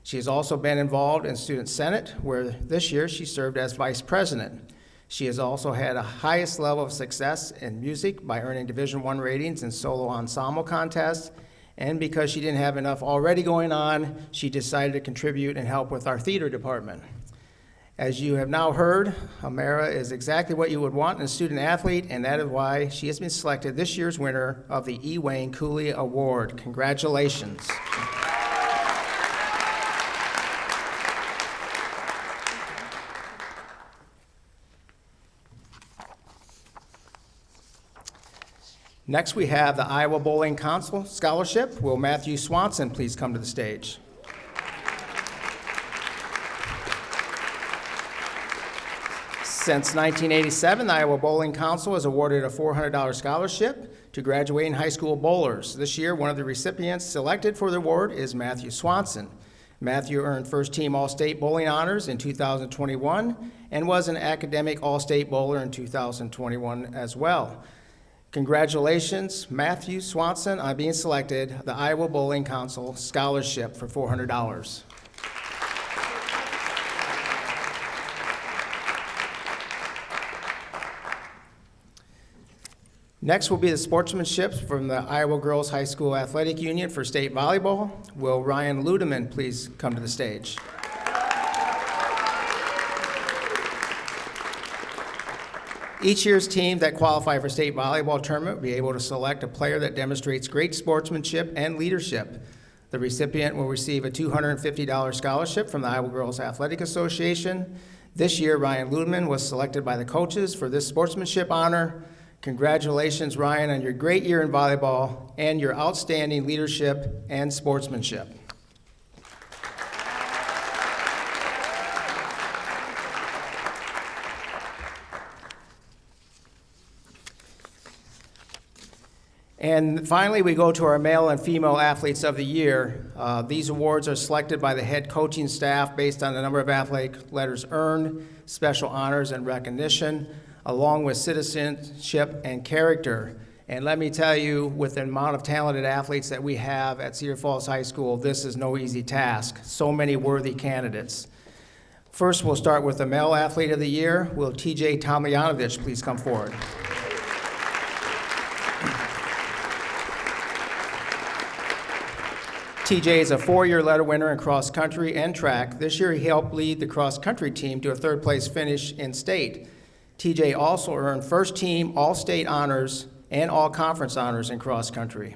She has also been involved in Student Senate, where this year she served as vice president. She has also had a highest level of success in music by earning Division I ratings in solo ensemble contests, and because she didn't have enough already going on, she decided to contribute and help with our theater department. As you have now heard, Amara is exactly what you would want in a student athlete, and that is why she has been selected this year's winner of the E. Wayne Cooley Award. Congratulations. Next, we have the Iowa Bowling Council Scholarship. Will Matthew Swanson please come to the stage? Since 1987, the Iowa Bowling Council has awarded a $400 scholarship to graduating high school bowlers. This year, one of the recipients selected for the award is Matthew Swanson. Matthew earned first-team All-State bowling honors in 2021 and was an academic All-State bowler in 2021 as well. Congratulations, Matthew Swanson, on being selected the Iowa Bowling Council Scholarship for $400. Next will be the sportsmanship from the Iowa Girls High School Athletic Union for state volleyball. Will Ryan Ludeman please come to the stage? Each year's team that qualify for state volleyball tournament will be able to select a player that demonstrates great sportsmanship and leadership. The recipient will receive a $250 scholarship from the Iowa Girls Athletic Association. This year, Ryan Ludeman was selected by the coaches for this sportsmanship honor. Congratulations, Ryan, on your great year in volleyball and your outstanding leadership and sportsmanship. And finally, we go to our male and female athletes of the year. These awards are selected by the head coaching staff based on the number of athletic letters earned, special honors and recognition, along with citizenship and character. And let me tell you, with the amount of talented athletes that we have at Cedar Falls High School, this is no easy task. So many worthy candidates. First, we'll start with the male athlete of the year. Will TJ Tomljanovich please come forward? TJ is a 4-year letter winner in cross country and track. This year, he helped lead the cross country team to a 3rd place finish in state. TJ also earned first team All-State honors and All-Conference honors in cross country.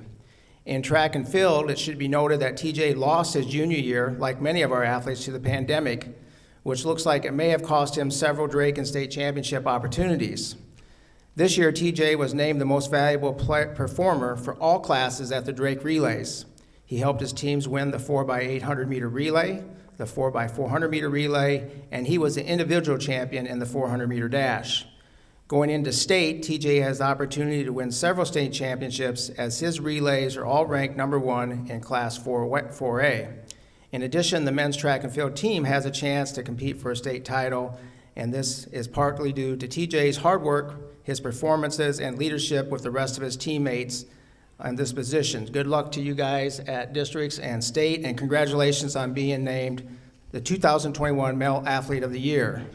In track and field, it should be noted that TJ lost his junior year, like many of our athletes, to the pandemic, which looks like it may have cost him several Drake and state championship opportunities. This year, TJ was named the most valuable performer for all classes at the Drake Relays. He helped his teams win the 4x800 meter relay, the 4x400 meter relay, and he was the individual champion in the 400 meter dash. Going into state, TJ has the opportunity to win several state championships as his relays are all ranked number 1 in class 4A. In addition, the men's track and field team has a chance to compete for a state title, and this is partly due to TJ's hard work, his performances, and leadership with the rest of his teammates on this position. Good luck to you guys at districts and state, and congratulations on being named the 2021 Male Athlete of the Year.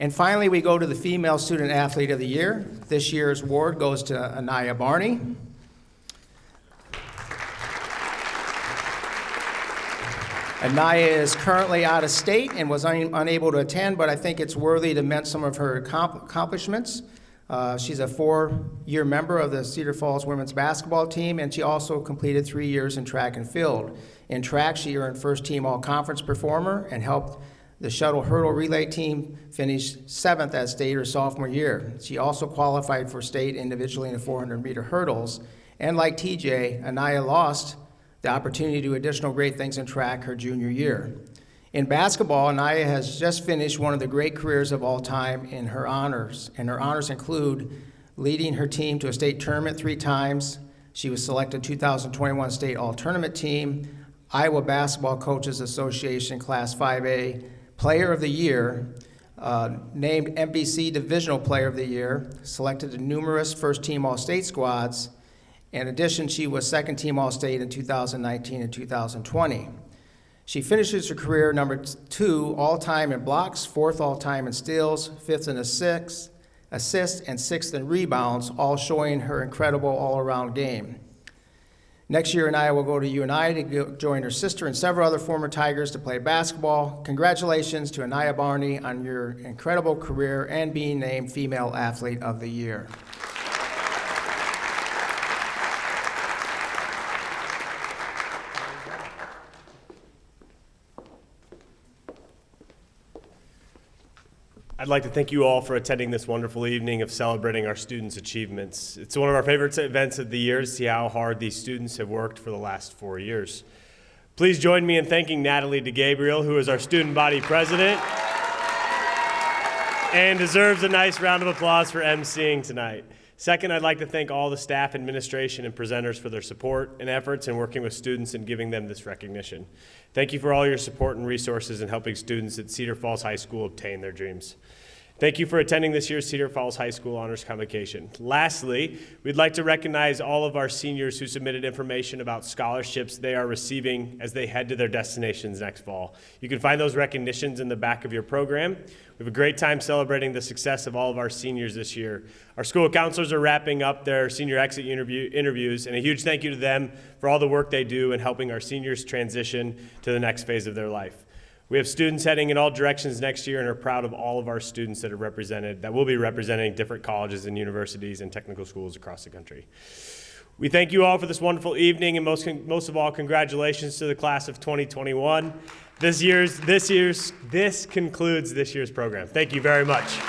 And finally, we go to the Female Student Athlete of the Year. This year's award goes to Anaya Barney. Anaya is currently out of state and was unable to attend, but I think it's worthy to mention some of her accomplishments. She's a 4-year member of the Cedar Falls women's basketball team, and she also completed 3 years in track and field. In track, she earned first team all-conference performer and helped the shuttle hurdle relay team finish 7th at state her sophomore year. She also qualified for state individually in the 400 meter hurdles. And like TJ, Anaya lost the opportunity to do additional great things in track her junior year. In basketball, Anaya has just finished one of the great careers of all time in her honors. And her honors include leading her team to a state tournament 3 times. She was selected 2021 state all-tournament team, Iowa Basketball Coaches Association Class 5A Player of the Year, named NBC Divisional Player of the Year, selected to numerous first-team All-State squads. In addition, she was second-team All-State in 2019 and 2020. She finishes her career number 2 all-time in blocks, 4th all-time in steals, 5th in assists, and 6th in rebounds, all showing her incredible all-around game. Next year, Anaya will go to UNI to join her sister and several other former Tigers to play basketball. Congratulations to Anaya Barney on your incredible career and being named Female Athlete of the Year. I'd like to thank you all for attending this wonderful evening of celebrating our students' achievements. It's one of our favorite events of the year to see how hard these students have worked for the last 4 years. Please join me in thanking Natalie DeGabriel, who is our student body president, and deserves a nice round of applause for emceeing tonight. Second, I'd like to thank all the staff, administration, and presenters for their support and efforts in working with students and giving them this recognition. Thank you for all your support and resources in helping students at Cedar Falls High School obtain their dreams. Thank you for attending this year's Cedar Falls High School Honors Convocation. Lastly, we'd like to recognize all of our seniors who submitted information about scholarships they are receiving as they head to their destinations next fall. You can find those recognitions in the back of your program. We have a great time celebrating the success of all of our seniors this year. Our school counselors are wrapping up their senior exit interviews, and a huge thank you to them for all the work they do in helping our seniors transition to the next phase of their life. We have students heading in all directions next year and are proud of all of our students that will be representing different colleges and universities and technical schools across the country. We thank you all for this wonderful evening, and most of all, congratulations to the class of 2021. This concludes this year's program. Thank you very much.